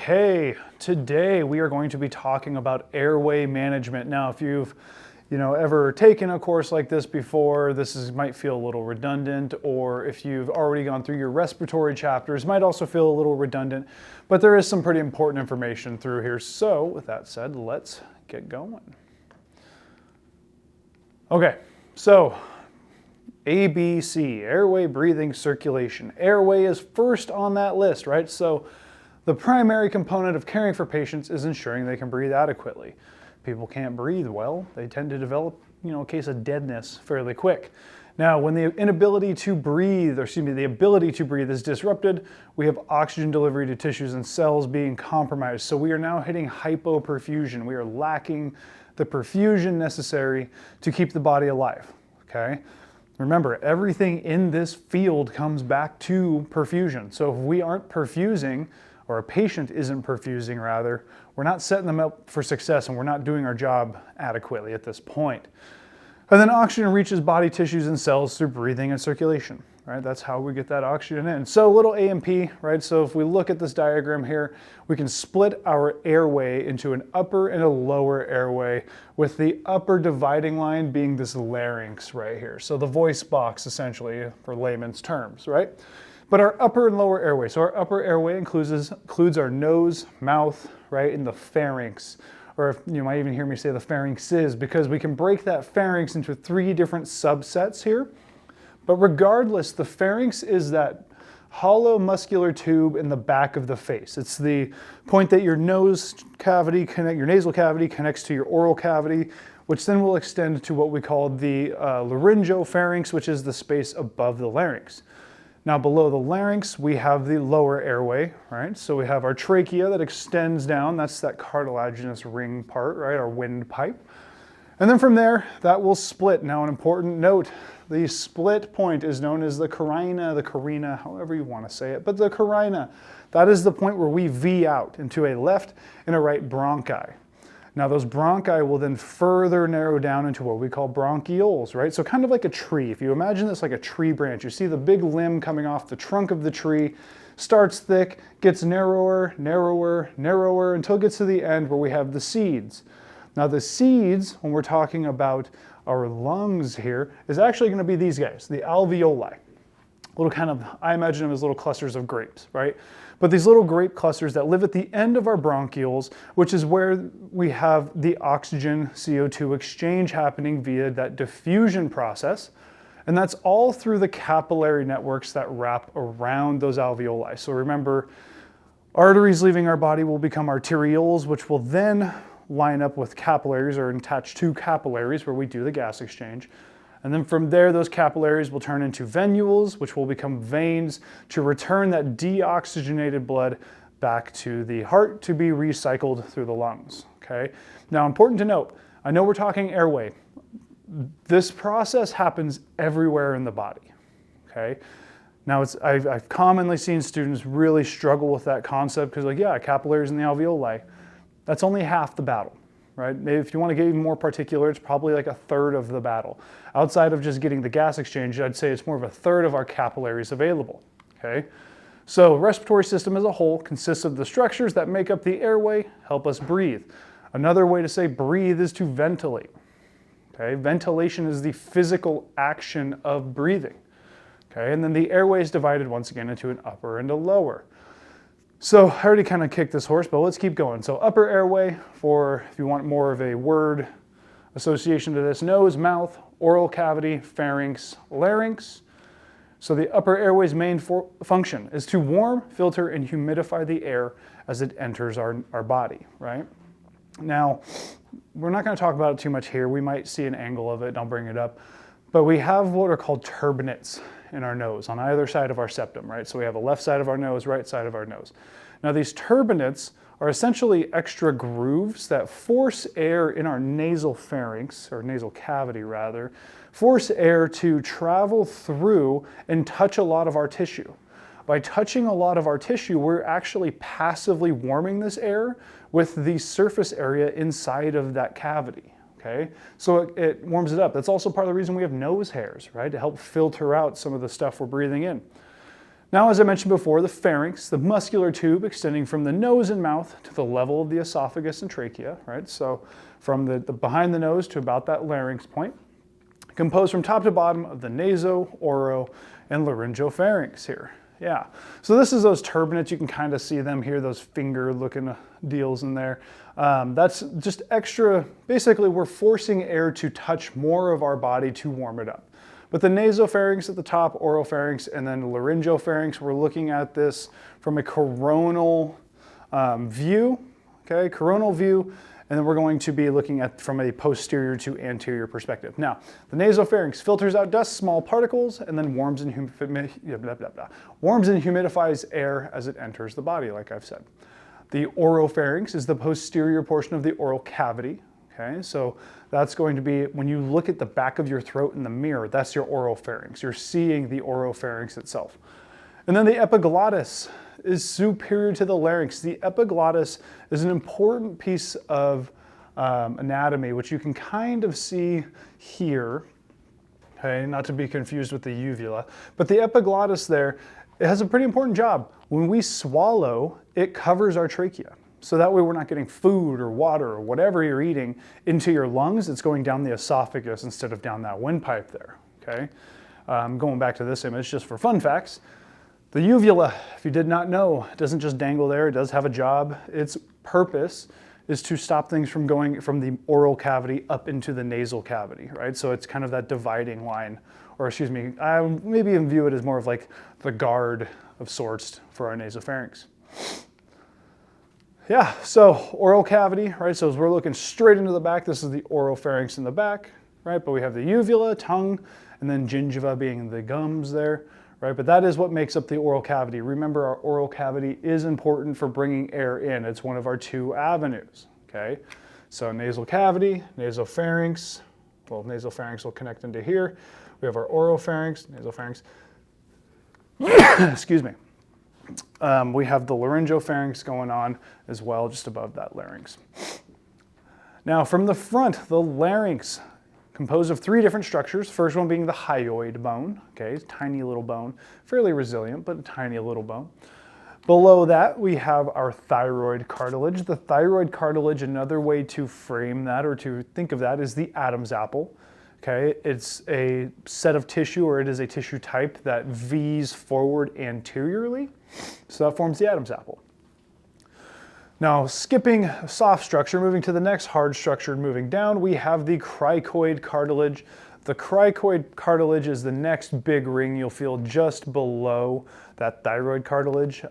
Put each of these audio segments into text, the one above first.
Okay, today we are going to be talking about airway management. Now, if you've ever taken a course like this before, might feel a little redundant, or if you've already gone through your respiratory chapters, might also feel a little redundant, but there is some pretty important information through here. So with that said, let's get going. Okay, so ABC, airway, breathing, circulation. Airway is first on that list, right? So the primary component of caring for patients is ensuring they can breathe adequately. People can't breathe well, they tend to develop, a case of deadness fairly quick. Now, when the ability to breathe is disrupted, we have oxygen delivery to tissues and cells being compromised. So we are now hitting hypoperfusion. We are lacking the perfusion necessary to keep the body alive, okay? Remember, everything in this field comes back to perfusion. So if we aren't perfusing, or a patient isn't perfusing rather, we're not setting them up for success and we're not doing our job adequately at this point. And then oxygen reaches body tissues and cells through breathing and circulation, right? That's how we get that oxygen in. So a little A&P, right? So if we look at this diagram here, we can split our airway into an upper and a lower airway, with the upper dividing line being this larynx right here. So the voice box, essentially, for layman's terms, right? But our upper and lower airway. So our upper airway includes our nose, mouth, right, and the pharynx. Or you might even hear me say the pharynxes, because we can break that pharynx into 3 different subsets here. But regardless, the pharynx is that hollow muscular tube in the back of the face. It's the point that your nasal cavity connects to your oral cavity, which then will extend to what we call the laryngopharynx, which is the space above the larynx. Now below the larynx, we have the lower airway, right? So we have our trachea that extends down. That's that cartilaginous ring part, right? Our windpipe. And then from there, that will split. Now an important note, the split point is known as the carina, however you want to say it, but the carina. That is the point where we V out into a left and a right bronchi. Now those bronchi will then further narrow down into what we call bronchioles, right? So kind of like a tree. If you imagine this like a tree branch, you see the big limb coming off the trunk of the tree, starts thick, gets narrower, narrower, narrower, until it gets to the end where we have the seeds. Now the seeds, when we're talking about our lungs here, is actually going to be these guys, the alveoli. Little kind of, I imagine them as little clusters of grapes, right? But these little grape clusters that live at the end of our bronchioles, which is where we have the oxygen CO2 exchange happening via that diffusion process. And that's all through the capillary networks that wrap around those alveoli. So remember, arteries leaving our body will become arterioles, which will then line up with capillaries or attach to capillaries where we do the gas exchange. And then from there, those capillaries will turn into venules, which will become veins to return that deoxygenated blood back to the heart to be recycled through the lungs, okay? Now, important to note, I know we're talking airway. This process happens everywhere in the body, okay? Now, I've commonly seen students really struggle with that concept because like, yeah, capillaries in the alveoli, that's only half the battle. Right? Maybe if you want to get even more particular, it's probably like 1/3 of the battle. Outside of just getting the gas exchange, I'd say it's more of 1/3 of our capillaries available, okay? So respiratory system as a whole consists of the structures that make up the airway, help us breathe. Another way to say breathe is to ventilate, okay? Ventilation is the physical action of breathing, okay? And then the airway is divided once again into an upper and a lower. So I already kind of kicked this horse, but let's keep going. So upper airway, for if you want more of a word association to this, nose, mouth, oral cavity, pharynx, larynx. So the upper airway's main function is to warm, filter, and humidify the air as it enters our body, right? Now, we're not going to talk about it too much here. We might see an angle of it, and I'll bring it up. But we have what are called turbinates in our nose on either side of our septum, right? So we have a left side of our nose, right side of our nose. Now these turbinates are essentially extra grooves that force air in our nasal pharynx, or nasal cavity rather, force air to travel through and touch a lot of our tissue. By touching a lot of our tissue, we're actually passively warming this air with the surface area inside of that cavity. Okay, so it warms it up. That's also part of the reason we have nose hairs, right? To help filter out some of the stuff we're breathing in. Now, as I mentioned before, the pharynx, the muscular tube extending from the nose and mouth to the level of the esophagus and trachea, right? So from the behind the nose to about that larynx point, composed from top to bottom of the naso, oro, and laryngopharynx here. Yeah, so this is those turbinates. You can kind of see them here, those finger looking deals in there. That's just extra, basically we're forcing air to touch more of our body to warm it up. But the nasopharynx at the top, oropharynx, and then laryngopharynx, we're looking at this from a coronal view, okay, coronal view, and then we're going to be looking at from a posterior to anterior perspective. Now, the nasopharynx filters out dust, small particles, and then warms and humidifies air as it enters the body, like I've said. The oropharynx is the posterior portion of the oral cavity. Okay, so that's going to be, when you look at the back of your throat in the mirror, that's your oropharynx. You're seeing the oropharynx itself. And then the epiglottis is superior to the larynx. The epiglottis is an important piece of anatomy, which you can kind of see here. Okay, not to be confused with the uvula, but the epiglottis there, it has a pretty important job. When we swallow, it covers our trachea. So that way we're not getting food or water or whatever you're eating into your lungs. It's going down the esophagus instead of down that windpipe there, okay? Going back to this image just for fun facts. The uvula, if you did not know, doesn't just dangle there. It does have a job. Its purpose is to stop things from going from the oral cavity up into the nasal cavity, right? So it's kind of that dividing line, or excuse me, I maybe even view it as more of like the guard of sorts for our nasopharynx. Yeah, so oral cavity, right? So as we're looking straight into the back, this is the oropharynx in the back, right? But we have the uvula, tongue, and then gingiva being the gums there, right? But that is what makes up the oral cavity. Remember, our oral cavity is important for bringing air in. It's one of our two avenues, okay? So nasal cavity, nasopharynx. Well, nasopharynx will connect into here. We have our oropharynx, nasopharynx. Excuse me. We have the laryngopharynx going on as well, just above that larynx. Now from the front, the larynx, composed of three different structures. First one being the hyoid bone, okay, tiny little bone, fairly resilient, but a tiny little bone. Below that, we have our thyroid cartilage. The thyroid cartilage, another way to frame that or to think of that is the Adam's apple. Okay, it's a set of tissue, or it is a tissue type that V's forward anteriorly. So that forms the Adam's apple. Now, skipping a soft structure, moving to the next hard structure, moving down, we have the cricoid cartilage. The cricoid cartilage is the next big ring you'll feel just below that thyroid cartilage.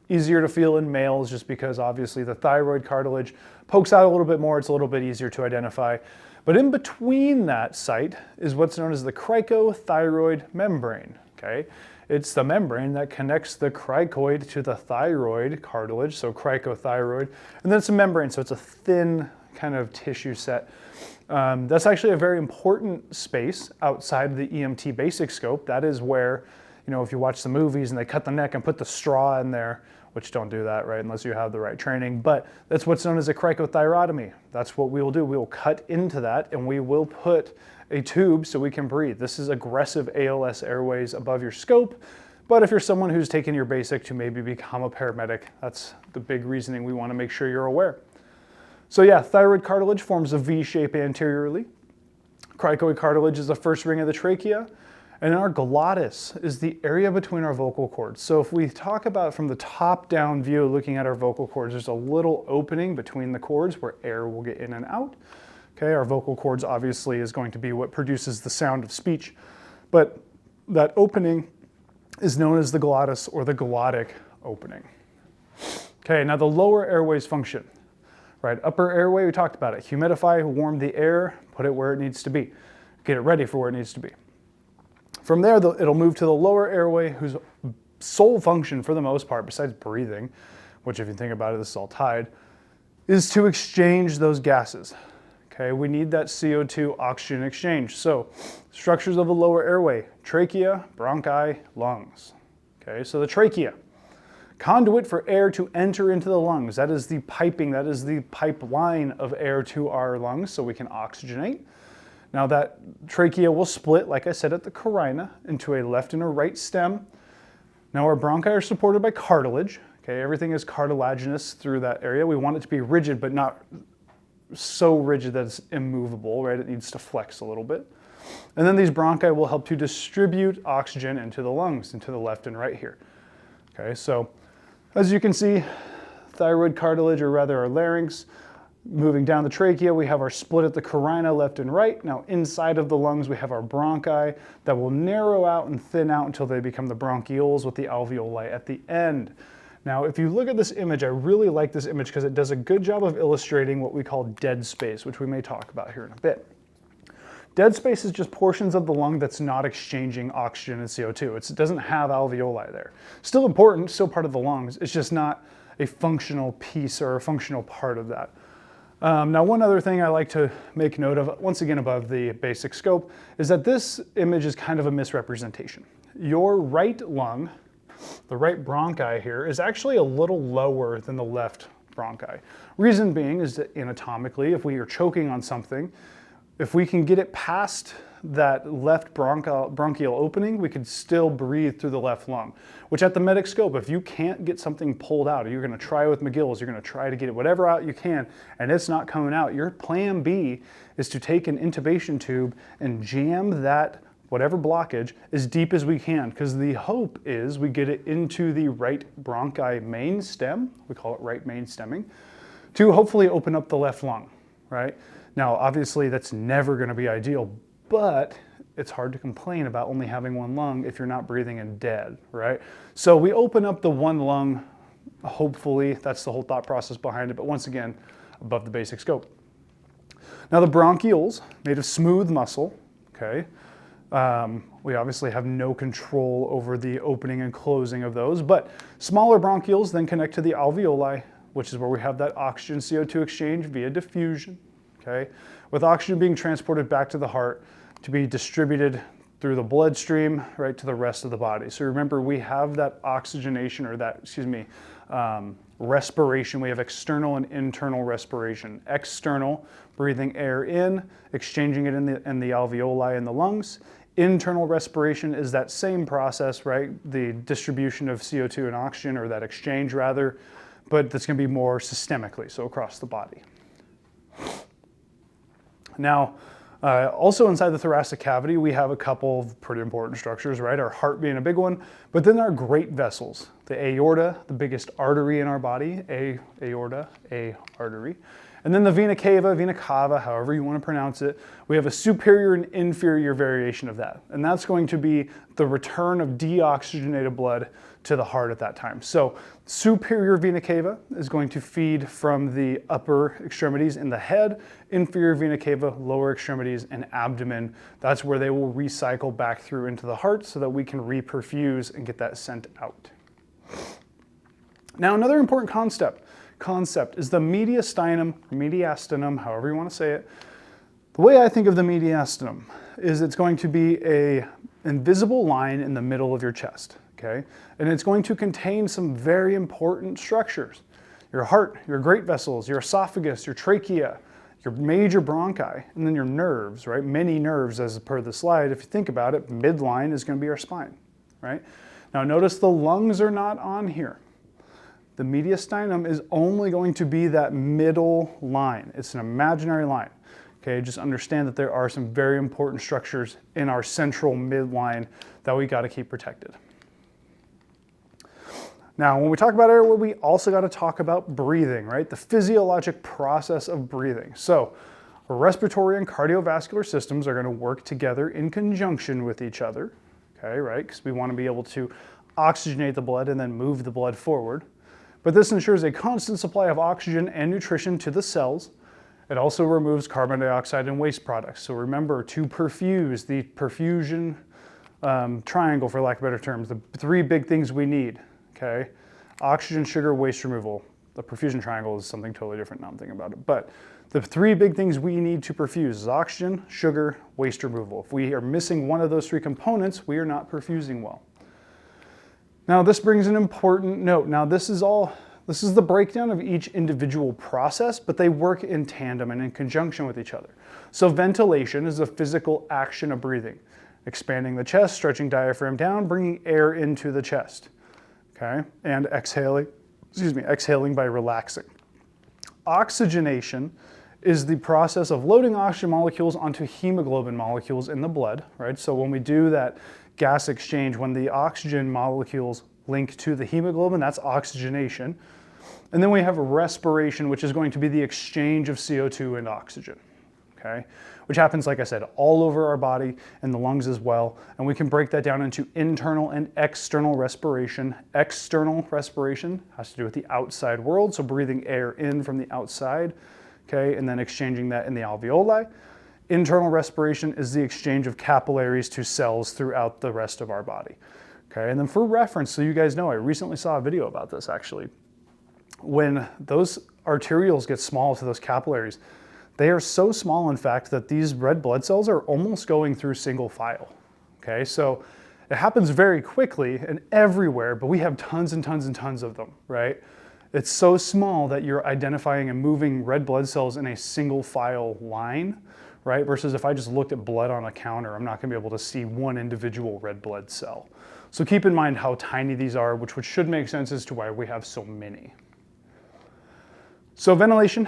Easier to feel in males just because obviously the thyroid cartilage pokes out a little bit more. It's a little bit easier to identify. But in between that site is what's known as the cricothyroid membrane, okay? It's the membrane that connects the cricoid to the thyroid cartilage, so cricothyroid, and then it's a membrane, so it's a thin kind of tissue set. That's actually a very important space outside the EMT basic scope. That is where, you know, if you watch the movies and they cut the neck and put the straw in there, which don't do that, right, unless you have the right training, but that's what's known as a cricothyrotomy. That's what we will do. We will cut into that and we will put a tube so we can breathe. This is aggressive ALS airways above your scope, but if you're someone who's taken your basic to maybe become a paramedic, that's the big reasoning we want to make sure you're aware. So yeah, thyroid cartilage forms a V shape anteriorly. Cricoid cartilage is the first ring of the trachea. And our glottis is the area between our vocal cords. So if we talk about from the top down view, looking at our vocal cords, there's a little opening between the cords where air will get in and out. Okay, our vocal cords obviously is going to be what produces the sound of speech. But that opening is known as the glottis or the glottic opening. Okay, now the lower airways function. Right, upper airway, we talked about it. Humidify, warm the air, put it where it needs to be. Get it ready for where it needs to be. From there, it'll move to the lower airway, whose sole function for the most part, besides breathing, which if you think about it, this is all tied, is to exchange those gases. Okay, we need that CO2 oxygen exchange. So structures of the lower airway, trachea, bronchi, lungs. Okay, so the trachea, conduit for air to enter into the lungs. That is the piping, that is the pipeline of air to our lungs so we can oxygenate. Now that trachea will split, like I said, at the carina into a left and a right stem. Now our bronchi are supported by cartilage. Okay, everything is cartilaginous through that area. We want it to be rigid, but not so rigid that it's immovable, right? It needs to flex a little bit. And then these bronchi will help to distribute oxygen into the lungs, into the left and right here. Okay, so as you can see, thyroid cartilage, or rather our larynx, moving down the trachea, we have our split at the carina, left and right. Now inside of the lungs, we have our bronchi that will narrow out and thin out until they become the bronchioles with the alveoli at the end. Now, if you look at this image, I really like this image because it does a good job of illustrating what we call dead space, which we may talk about here in a bit. Dead space is just portions of the lung that's not exchanging oxygen and CO2. It doesn't have alveoli there. Still important, still part of the lungs. It's just not a functional piece or a functional part of that. Now, one other thing I like to make note of, once again above the basic scope, is that this image is kind of a misrepresentation. Your right lung, the right bronchi here, is actually a little lower than the left bronchi. Reason being is that anatomically, if we are choking on something, if we can get it past that left bronchial opening, we could still breathe through the left lung, which at the medic scope, if you can't get something pulled out, you're gonna try with McGill's, you're gonna try to get it whatever out you can, and it's not coming out, your plan B is to take an intubation tube and jam that whatever blockage as deep as we can, because the hope is we get it into the right bronchi main stem, we call it right main stemming, to hopefully open up the left lung, right? Now, obviously that's never gonna be ideal, but it's hard to complain about only having one lung if you're not breathing in dead, right? So we open up the one lung, hopefully, that's the whole thought process behind it, but once again, above the basic scope. Now the bronchioles, made of smooth muscle, okay? We obviously have no control over the opening and closing of those, but smaller bronchioles then connect to the alveoli, which is where we have that oxygen CO2 exchange via diffusion, okay? With oxygen being transported back to the heart to be distributed through the bloodstream right to the rest of the body. So remember, we have that oxygenation, or that, respiration. We have external and internal respiration. External, breathing air in, exchanging it in the alveoli in the lungs. Internal respiration is that same process, right? The distribution of CO2 and oxygen, or that exchange rather, but that's going to be more systemically, so across the body. Now, also inside the thoracic cavity, we have a couple of pretty important structures, right? Our heart being a big one, but then our great vessels. The aorta, the biggest artery in our body, aorta, artery. And then the vena cava, however you want to pronounce it. We have a superior and inferior variation of that. And that's going to be the return of deoxygenated blood to the heart at that time. So superior vena cava is going to feed from the upper extremities in the head, inferior vena cava, lower extremities and abdomen. That's where they will recycle back through into the heart so that we can reperfuse and get that sent out. Now, another important concept is the mediastinum, however you want to say it. The way I think of the mediastinum is it's going to be an invisible line in the middle of your chest, okay? And it's going to contain some very important structures. Your heart, your great vessels, your esophagus, your trachea, your major bronchi, and then your nerves, right? Many nerves as per the slide. If you think about it, midline is going to be our spine, right? Now notice the lungs are not on here. The mediastinum is only going to be that middle line. It's an imaginary line. Okay, just understand that there are some very important structures in our central midline that we got to keep protected. Now, when we talk about airway, we also got to talk about breathing, right? The physiologic process of breathing. So, our respiratory and cardiovascular systems are going to work together in conjunction with each other, okay, right? Because we want to be able to oxygenate the blood and then move the blood forward. But this ensures a constant supply of oxygen and nutrition to the cells. It also removes carbon dioxide and waste products. So remember to perfuse, the perfusion triangle, for lack of better terms, the three big things we need, okay? Oxygen, sugar, waste removal. The perfusion triangle is something totally different now I'm thinking about it. But the three big things we need to perfuse is oxygen, sugar, waste removal. If we are missing one of those three components, we are not perfusing well. Now this brings an important note. Now this is the breakdown of each individual process, but they work in tandem and in conjunction with each other. So ventilation is a physical action of breathing, expanding the chest, stretching diaphragm down, bringing air into the chest. okay? And exhaling by relaxing. Oxygenation is the process of loading oxygen molecules onto hemoglobin molecules in the blood, right? So when we do that gas exchange, when the oxygen molecules link to the hemoglobin, that's oxygenation. And then we have respiration, which is going to be the exchange of CO2 and oxygen, okay? Which happens, like I said, all over our body and the lungs as well. And we can break that down into internal and external respiration. External respiration has to do with the outside world, so breathing air in from the outside, okay, and then exchanging that in the alveoli. Internal respiration is the exchange of capillaries to cells throughout the rest of our body, okay? And then for reference, so you guys know, I recently saw a video about this actually. When those arterioles get small to those capillaries, they are so small, in fact, that these red blood cells are almost going through single file, okay? So it happens very quickly and everywhere, but we have tons and tons and tons of them, right? It's so small that you're identifying and moving red blood cells in a single file line, right? Versus if I just looked at blood on a counter, I'm not gonna be able to see one individual red blood cell. So keep in mind how tiny these are, which should make sense as to why we have so many. So ventilation,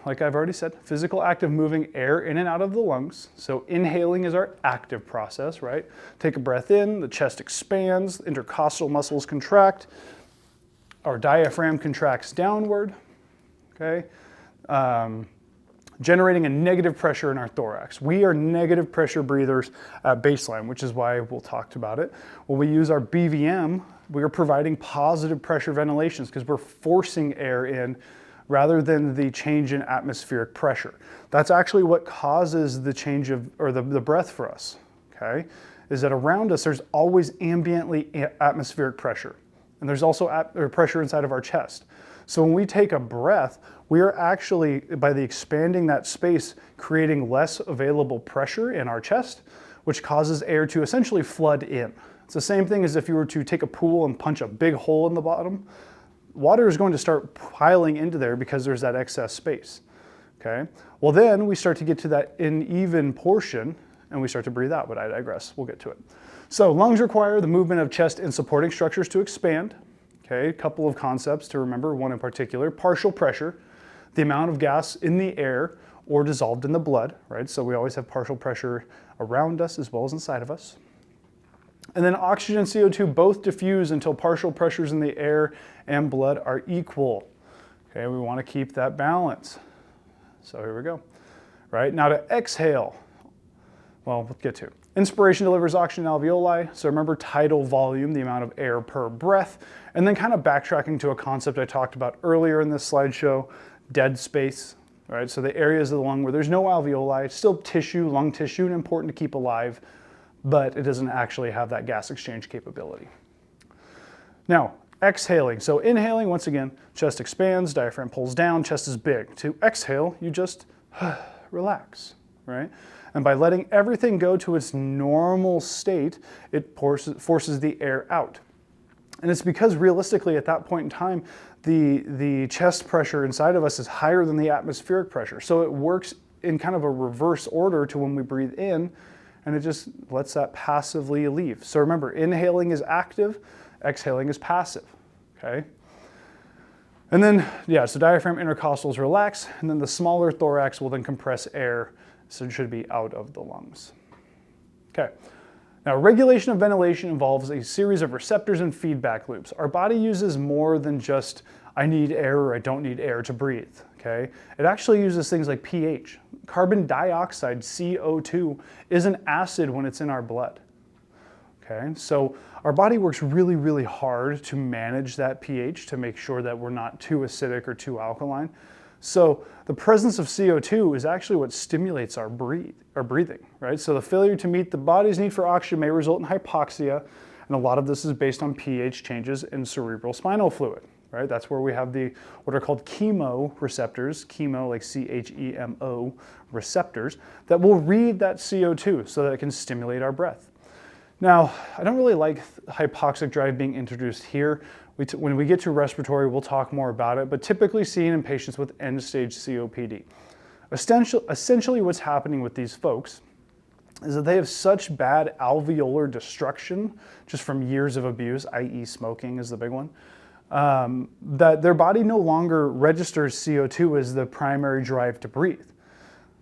like I've already said, physical act of moving air in and out of the lungs. So inhaling is our active process, right? Take a breath in, the chest expands, intercostal muscles contract, our diaphragm contracts downward, okay? Generating a negative pressure in our thorax. We are negative pressure breathers at baseline, which is why we'll talk about it. When we use our BVM, we are providing positive pressure ventilations because we're forcing air in rather than the change in atmospheric pressure. That's actually what causes the change of, or the breath for us, okay? Is that around us, there's always ambiently atmospheric pressure. And there's also pressure inside of our chest. So when we take a breath, we are actually, by the expanding that space, creating less available pressure in our chest, which causes air to essentially flood in. It's the same thing as if you were to take a pool and punch a big hole in the bottom. Water is going to start piling into there because there's that excess space, okay? Well, then we start to get to that uneven portion and we start to breathe out, but I digress, we'll get to it. So lungs require the movement of chest and supporting structures to expand, okay? A couple of concepts to remember, one in particular, partial pressure, the amount of gas in the air or dissolved in the blood, right? So we always have partial pressure around us as well as inside of us. And then oxygen and CO2 both diffuse until partial pressures in the air and blood are equal. Okay, we want to keep that balance. So here we go. Right, now to exhale, well, we'll get to. Inspiration delivers oxygen alveoli. So remember tidal volume, the amount of air per breath. And then kind of backtracking to a concept I talked about earlier in this slideshow, dead space. Right, so the areas of the lung where there's no alveoli, it's still tissue, lung tissue, and important to keep alive, but it doesn't actually have that gas exchange capability. Now, exhaling. So inhaling, once again, chest expands, diaphragm pulls down, chest is big. To exhale, you just relax, right? And by letting everything go to its normal state, it forces the air out. And it's because realistically at that point in time, the chest pressure inside of us is higher than the atmospheric pressure. So it works in kind of a reverse order to when we breathe in, and it just lets that passively leave. So remember, inhaling is active, exhaling is passive, okay? And then, yeah, so diaphragm intercostals relax, and then the smaller thorax will then compress air, so it should be out of the lungs. Okay, now regulation of ventilation involves a series of receptors and feedback loops. Our body uses more than just, I need air or I don't need air to breathe, okay? It actually uses things like pH. Carbon dioxide, CO2, is an acid when it's in our blood, okay? So our body works really, really hard to manage that pH to make sure that we're not too acidic or too alkaline. So the presence of CO2 is actually what stimulates our breathing, right? So the failure to meet the body's need for oxygen may result in hypoxia, and a lot of this is based on pH changes in cerebral spinal fluid. Right? That's where we have what are called chemoreceptors, chemo like C-H-E-M-O receptors, that will read that CO2 so that it can stimulate our breath. Now, I don't really like hypoxic drive being introduced here. When we get to respiratory, we'll talk more about it, but typically seen in patients with end-stage COPD. Essentially what's happening with these folks is that they have such bad alveolar destruction just from years of abuse, i.e. smoking is the big one, that their body no longer registers CO2 as the primary drive to breathe.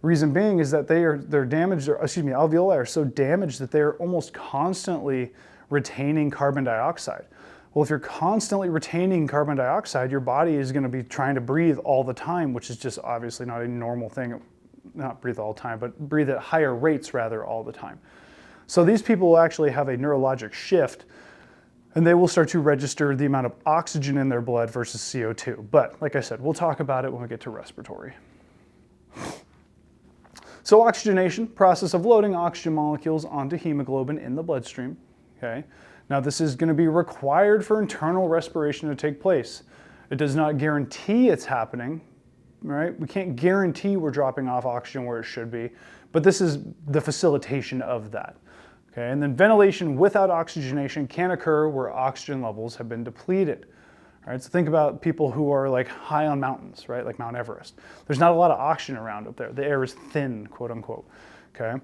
Reason being is that they're damaged, alveoli are so damaged that they're almost constantly retaining carbon dioxide. Well, if you're constantly retaining carbon dioxide, your body is going to be trying to breathe all the time, which is just obviously not a normal thing. Not breathe all the time, but breathe at higher rates rather all the time. So these people will actually have a neurologic shift, and they will start to register the amount of oxygen in their blood versus CO2. But like I said, we'll talk about it when we get to respiratory. So oxygenation, process of loading oxygen molecules onto hemoglobin in the bloodstream. Okay. Now this is going to be required for internal respiration to take place. It does not guarantee it's happening, right? We can't guarantee we're dropping off oxygen where it should be, but this is the facilitation of that. Okay. And then ventilation without oxygenation can occur where oxygen levels have been depleted. All right, so think about people who are like high on mountains, right? Like Mount Everest. There's not a lot of oxygen around up there. The air is thin, quote unquote. Okay.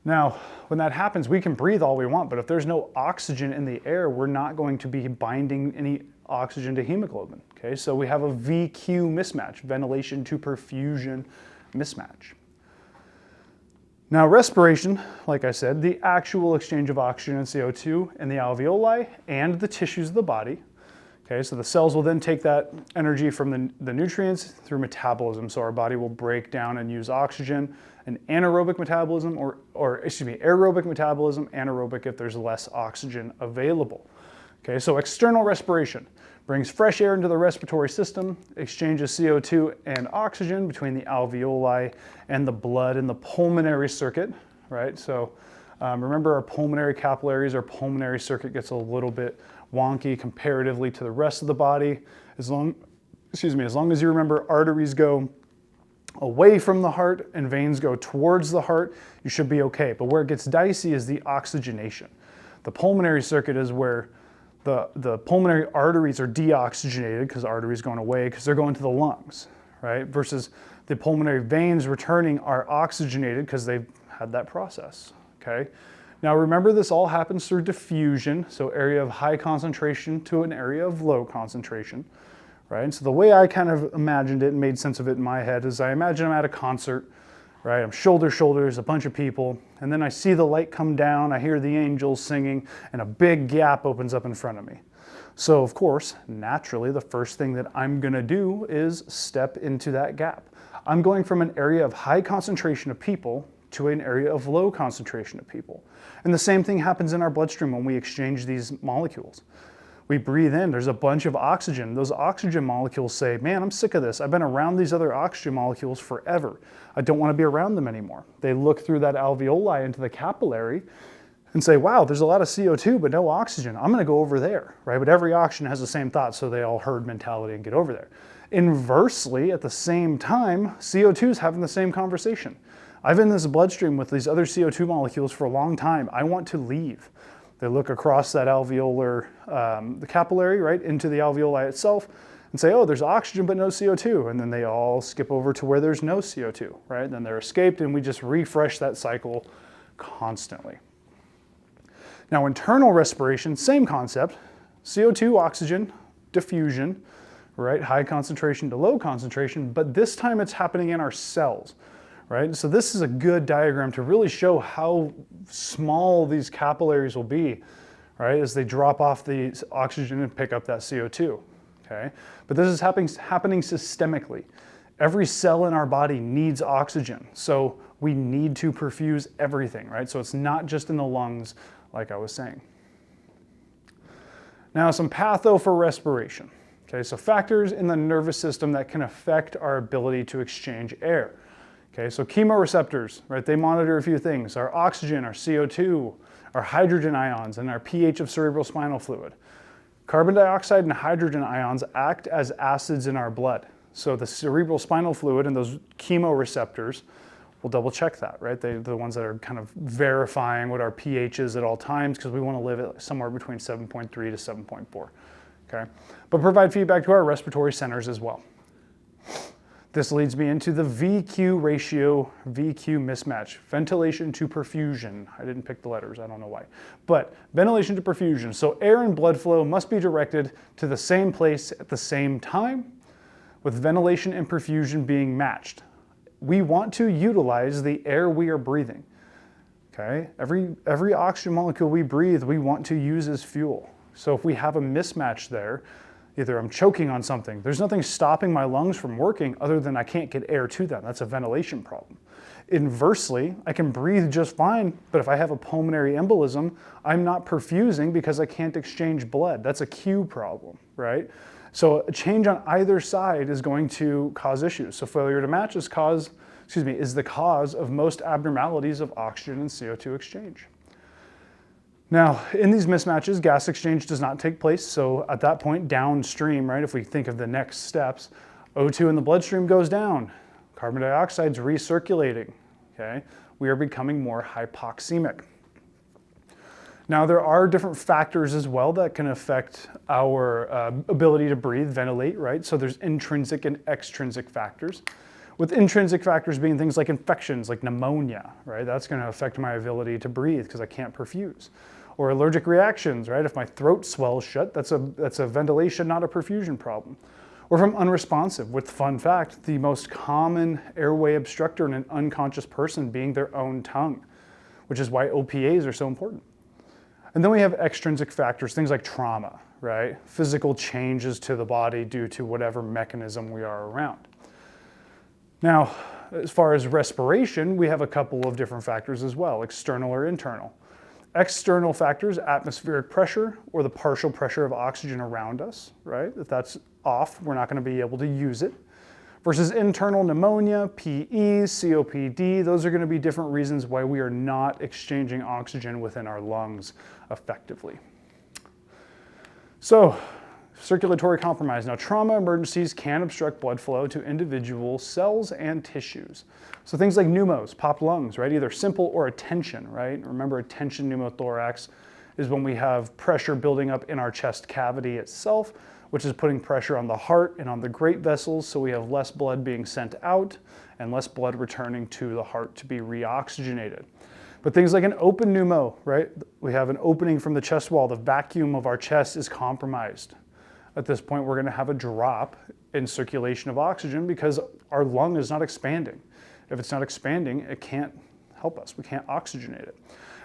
Now, when that happens, we can breathe all we want, but if there's no oxygen in the air, we're not going to be binding any oxygen to hemoglobin. Okay, so we have a VQ mismatch, ventilation to perfusion mismatch. Now, respiration, like I said, the actual exchange of oxygen and CO2 in the alveoli and the tissues of the body. Okay, so the cells will then take that energy from the nutrients through metabolism. So our body will break down and use oxygen, and anaerobic metabolism, aerobic metabolism, anaerobic if there's less oxygen available. Okay, so external respiration brings fresh air into the respiratory system, exchanges CO2 and oxygen between the alveoli and the blood in the pulmonary circuit, right? So remember our pulmonary capillaries, our pulmonary circuit gets a little bit wonky comparatively to the rest of the body. As long as you remember arteries go away from the heart and veins go towards the heart, you should be okay. But where it gets dicey is the oxygenation. The pulmonary circuit is where the pulmonary arteries are deoxygenated because the arteries going away because they're going to the lungs, right? Versus the pulmonary veins returning are oxygenated because they've had that process, okay? Now remember, this all happens through diffusion, so area of high concentration to an area of low concentration, right? And so the way I kind of imagined it and made sense of it in my head is I imagine I'm at a concert, right? I'm shoulder to shoulder, there's a bunch of people, and then I see the light come down, I hear the angels singing, and a big gap opens up in front of me. So of course, naturally, the first thing that I'm gonna do is step into that gap. I'm going from an area of high concentration of people to an area of low concentration of people. And the same thing happens in our bloodstream when we exchange these molecules. We breathe in, there's a bunch of oxygen. Those oxygen molecules say, man, I'm sick of this. I've been around these other oxygen molecules forever. I don't want to be around them anymore. They look through that alveoli into the capillary and say, wow, there's a lot of CO2, but no oxygen. I'm going to go over there, right? But every oxygen has the same thought, so they all herd mentality and get over there. Inversely, at the same time, CO2 is having the same conversation. I've been in this bloodstream with these other CO2 molecules for a long time. I want to leave. They look across that alveolar, the capillary, right, into the alveoli itself and say, oh, there's oxygen but no CO2. And then they all skip over to where there's no CO2, right? Then they're escaped and we just refresh that cycle constantly. Now, internal respiration, same concept. CO2, oxygen, diffusion, right? High concentration to low concentration, but this time it's happening in our cells. Right? So this is a good diagram to really show how small these capillaries will be, right, as they drop off the oxygen and pick up that CO2, okay? But this is happening systemically. Every cell in our body needs oxygen, so we need to perfuse everything, right? So it's not just in the lungs, like I was saying. Now, some patho for respiration, okay? So factors in the nervous system that can affect our ability to exchange air. Okay, so chemoreceptors, right, they monitor a few things, our oxygen, our CO2, our hydrogen ions, and our pH of cerebrospinal fluid. Carbon dioxide and hydrogen ions act as acids in our blood. So the cerebrospinal fluid and those chemoreceptors will double check that, right? They're the ones that are kind of verifying what our pH is at all times because we want to live at somewhere between 7.3 to 7.4, okay? But provide feedback to our respiratory centers as well. This leads me into the VQ ratio, VQ mismatch, ventilation to perfusion. I didn't pick the letters, I don't know why. But ventilation to perfusion, so air and blood flow must be directed to the same place at the same time, with ventilation and perfusion being matched. We want to utilize the air we are breathing. Okay? Every oxygen molecule we breathe, we want to use as fuel. So if we have a mismatch there, either I'm choking on something, there's nothing stopping my lungs from working other than I can't get air to them. That's a ventilation problem. Inversely, I can breathe just fine, but if I have a pulmonary embolism, I'm not perfusing because I can't exchange blood. That's a Q problem, right? So a change on either side is going to cause issues. So failure to match is the cause of most abnormalities of oxygen and CO2 exchange. Now, in these mismatches, gas exchange does not take place. So at that point, downstream, right, if we think of the next steps, O2 in the bloodstream goes down. Carbon dioxide's recirculating, okay? We are becoming more hypoxemic. Now, there are different factors as well that can affect our ability to breathe, ventilate, right? So there's intrinsic and extrinsic factors. With intrinsic factors being things like infections, like pneumonia, right? That's going to affect my ability to breathe because I can't perfuse. Or allergic reactions, right? If my throat swells shut, that's a ventilation, not a perfusion problem. Or if I'm unresponsive, with fun fact, the most common airway obstructor in an unconscious person being their own tongue, which is why OPAs are so important. And then we have extrinsic factors, things like trauma, right? Physical changes to the body due to whatever mechanism we are around. Now, as far as respiration, we have a couple of different factors as well, external or internal. External factors, atmospheric pressure or the partial pressure of oxygen around us, right? If that's off, we're not going to be able to use it. Versus internal pneumonia, PE, COPD, those are going to be different reasons why we are not exchanging oxygen within our lungs effectively. So, circulatory compromise. Now, trauma emergencies can obstruct blood flow to individual cells and tissues. So things like pneumos, popped lungs, right? Either simple or a tension, right? Remember, a tension pneumothorax is when we have pressure building up in our chest cavity itself, which is putting pressure on the heart and on the great vessels, so we have less blood being sent out and less blood returning to the heart to be reoxygenated. But things like an open pneumo, right? We have an opening from the chest wall. The vacuum of our chest is compromised. At this point, we're going to have a drop in circulation of oxygen because our lung is not expanding. If it's not expanding, it can't help us. We can't oxygenate it.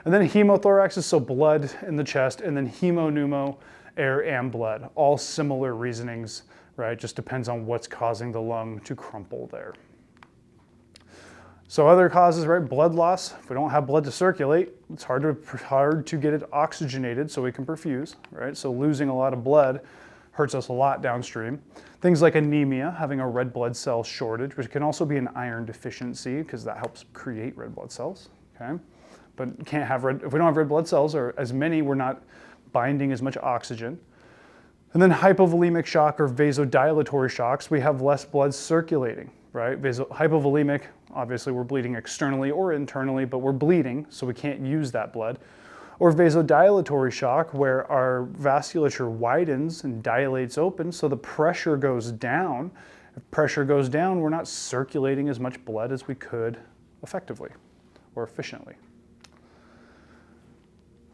And then hemothorax is so blood in the chest, and then hemopneumo, air and blood. All similar reasonings, right? Just depends on what's causing the lung to crumple there. So other causes, right? Blood loss. If we don't have blood to circulate, it's hard to get it oxygenated so we can perfuse, right? So losing a lot of blood hurts us a lot downstream. Things like anemia, having a red blood cell shortage, which can also be an iron deficiency because that helps create red blood cells, okay? But if we don't have red blood cells, or as many, we're not binding as much oxygen. And then hypovolemic shock or vasodilatory shocks, we have less blood circulating, right? Hypovolemic, obviously we're bleeding externally or internally, but we're bleeding, so we can't use that blood. Or vasodilatory shock, where our vasculature widens and dilates open, so the pressure goes down. If pressure goes down, we're not circulating as much blood as we could effectively or efficiently.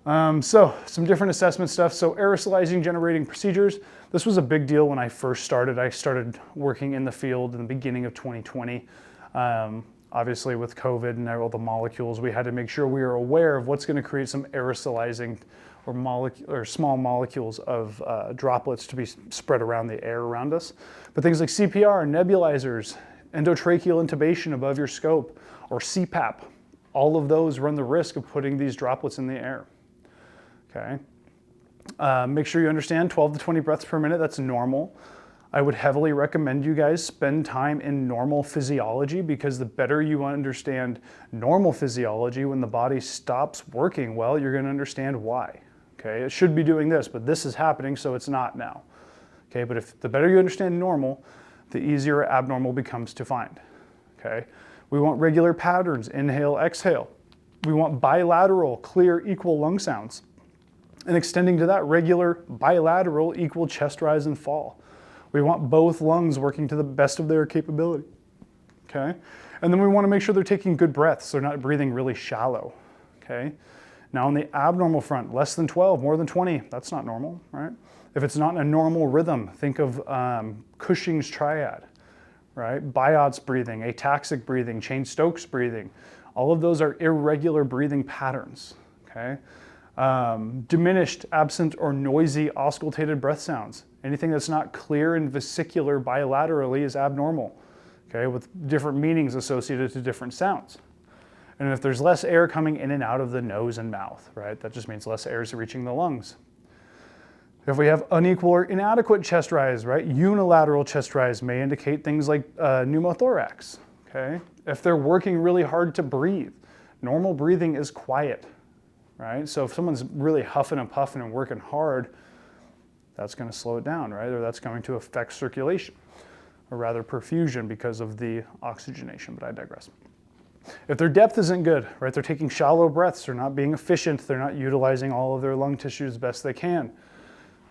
So some different assessment stuff. So aerosolizing generating procedures. This was a big deal when I first started. I started working in the field in the beginning of 2020. Obviously with COVID and all the molecules, we had to make sure we were aware of what's going to create some aerosolizing or small molecules of droplets to be spread around the air around us. But things like CPR, nebulizers, endotracheal intubation above your scope, or CPAP, all of those run the risk of putting these droplets in the air. Okay. Make sure you understand 12 to 20 breaths per minute, that's normal. I would heavily recommend you guys spend time in normal physiology, because the better you understand normal physiology, when the body stops working well, you're going to understand why. Okay, it should be doing this, but this is happening, so it's not now. Okay, but if the better you understand normal, the easier abnormal becomes to find. Okay, we want regular patterns, inhale, exhale. We want bilateral, clear, equal lung sounds. And extending to that, regular, bilateral, equal chest rise and fall. We want both lungs working to the best of their capability. okay? And then we want to make sure they're taking good breaths. They're not breathing really shallow, okay? Now on the abnormal front, less than 12, more than 20, that's not normal, right? If it's not in a normal rhythm, think of Cushing's triad, right? Biot's breathing, ataxic breathing, Cheyne-Stokes breathing. All of those are irregular breathing patterns, okay? Diminished, absent, or noisy auscultated breath sounds. Anything that's not clear and vesicular bilaterally is abnormal, okay, with different meanings associated to different sounds. And if there's less air coming in and out of the nose and mouth, right, that just means less air is reaching the lungs. If we have unequal or inadequate chest rise, right, unilateral chest rise may indicate things like pneumothorax, okay? If they're working really hard to breathe, normal breathing is quiet, right? So if someone's really huffing and puffing and working hard, that's going to slow it down, right? Or that's going to affect circulation, or rather perfusion because of the oxygenation, but I digress. If their depth isn't good, right, they're taking shallow breaths, they're not being efficient, they're not utilizing all of their lung tissue as best they can.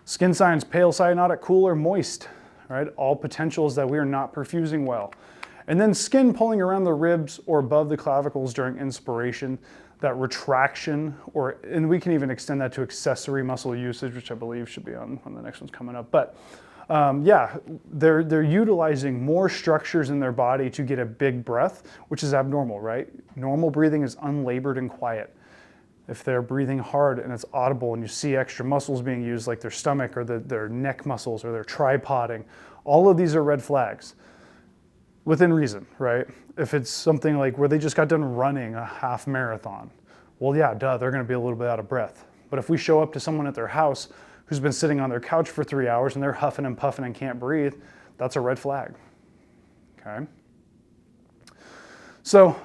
Skin signs, pale, cyanotic, cool, or moist, right? All potentials that we are not perfusing well. And then skin pulling around the ribs or above the clavicles during inspiration, that retraction, and we can even extend that to accessory muscle usage, which I believe should be on the next one's coming up. But yeah, they're utilizing more structures in their body to get a big breath, which is abnormal, right? Normal breathing is unlabored and quiet. If they're breathing hard and it's audible and you see extra muscles being used like their stomach or their neck muscles or their tripoding, all of these are red flags within reason, right? If it's something like where they just got done running a half marathon, well, yeah, duh, they're going to be a little bit out of breath. But if we show up to someone at their house who's been sitting on their couch for 3 hours and they're huffing and puffing and can't breathe, that's a red flag, okay? So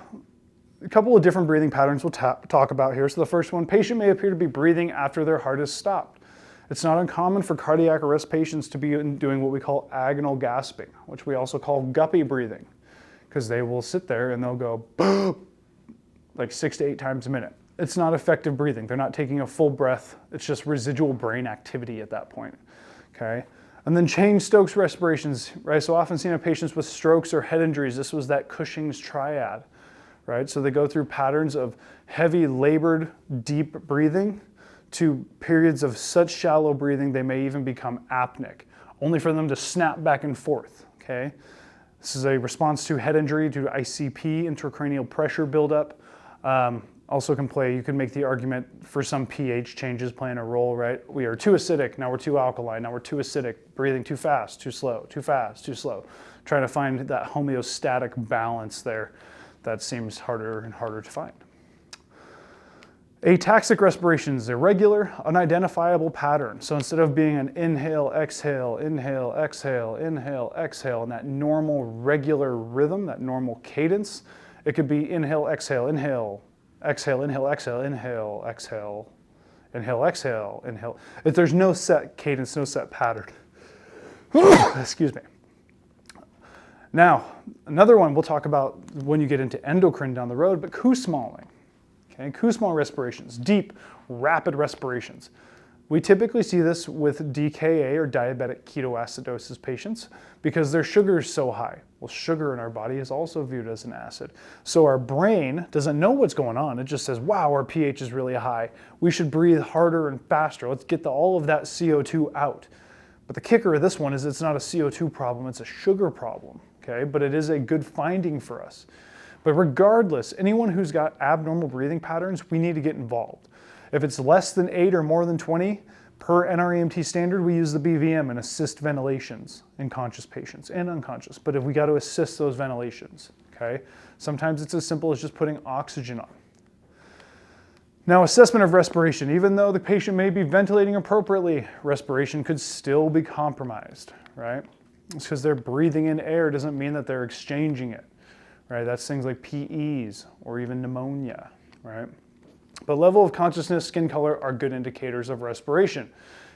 a couple of different breathing patterns we'll talk about here. So the first one, patient may appear to be breathing after their heart has stopped. It's not uncommon for cardiac arrest patients to be doing what we call agonal gasping, which we also call guppy breathing, because they will sit there and they'll go like 6 to 8 times a minute. It's not effective breathing. They're not taking a full breath. It's just residual brain activity at that point, okay? And then Cheyne-Stokes respirations, right? So often seen in patients with strokes or head injuries. This was that Cushing's triad, right? So they go through patterns of heavy, labored, deep breathing to periods of such shallow breathing they may even become apneic, only for them to snap back and forth, okay? This is a response to head injury due to ICP, intracranial pressure buildup. Also you can make the argument for some pH changes playing a role, right? We are too acidic, now we're too alkaline, now we're too acidic, breathing too fast, too slow, too fast, too slow. Trying to find that homeostatic balance there that seems harder and harder to find. Ataxic respiration is irregular, unidentifiable pattern. So instead of being an inhale, exhale, inhale, exhale, inhale, exhale, and that normal regular rhythm, that normal cadence, it could be inhale, exhale, inhale, exhale, inhale, exhale, inhale, exhale, inhale, exhale, inhale. If there's no set cadence, no set pattern. Excuse me. Now, another one we'll talk about when you get into endocrine down the road, but Kussmaaling. Okay, Kussmaal respirations, deep, rapid respirations. We typically see this with DKA or diabetic ketoacidosis patients because their sugar is so high. Well, sugar in our body is also viewed as an acid. So our brain doesn't know what's going on. It just says, wow, our pH is really high. We should breathe harder and faster. Let's get all of that CO2 out. But the kicker of this one is it's not a CO2 problem, it's a sugar problem, okay? But it is a good finding for us. But regardless, anyone who's got abnormal breathing patterns, we need to get involved. If it's less than 8 or more than 20, per NREMT standard, we use the BVM and assist ventilations in conscious patients and unconscious. But if we got to assist those ventilations, okay? Sometimes it's as simple as just putting oxygen on. Now, assessment of respiration. Even though the patient may be ventilating appropriately, respiration could still be compromised, right? It's because they're breathing in air doesn't mean that they're exchanging it, right? That's things like PEs or even pneumonia, right? But level of consciousness, skin color are good indicators of respiration.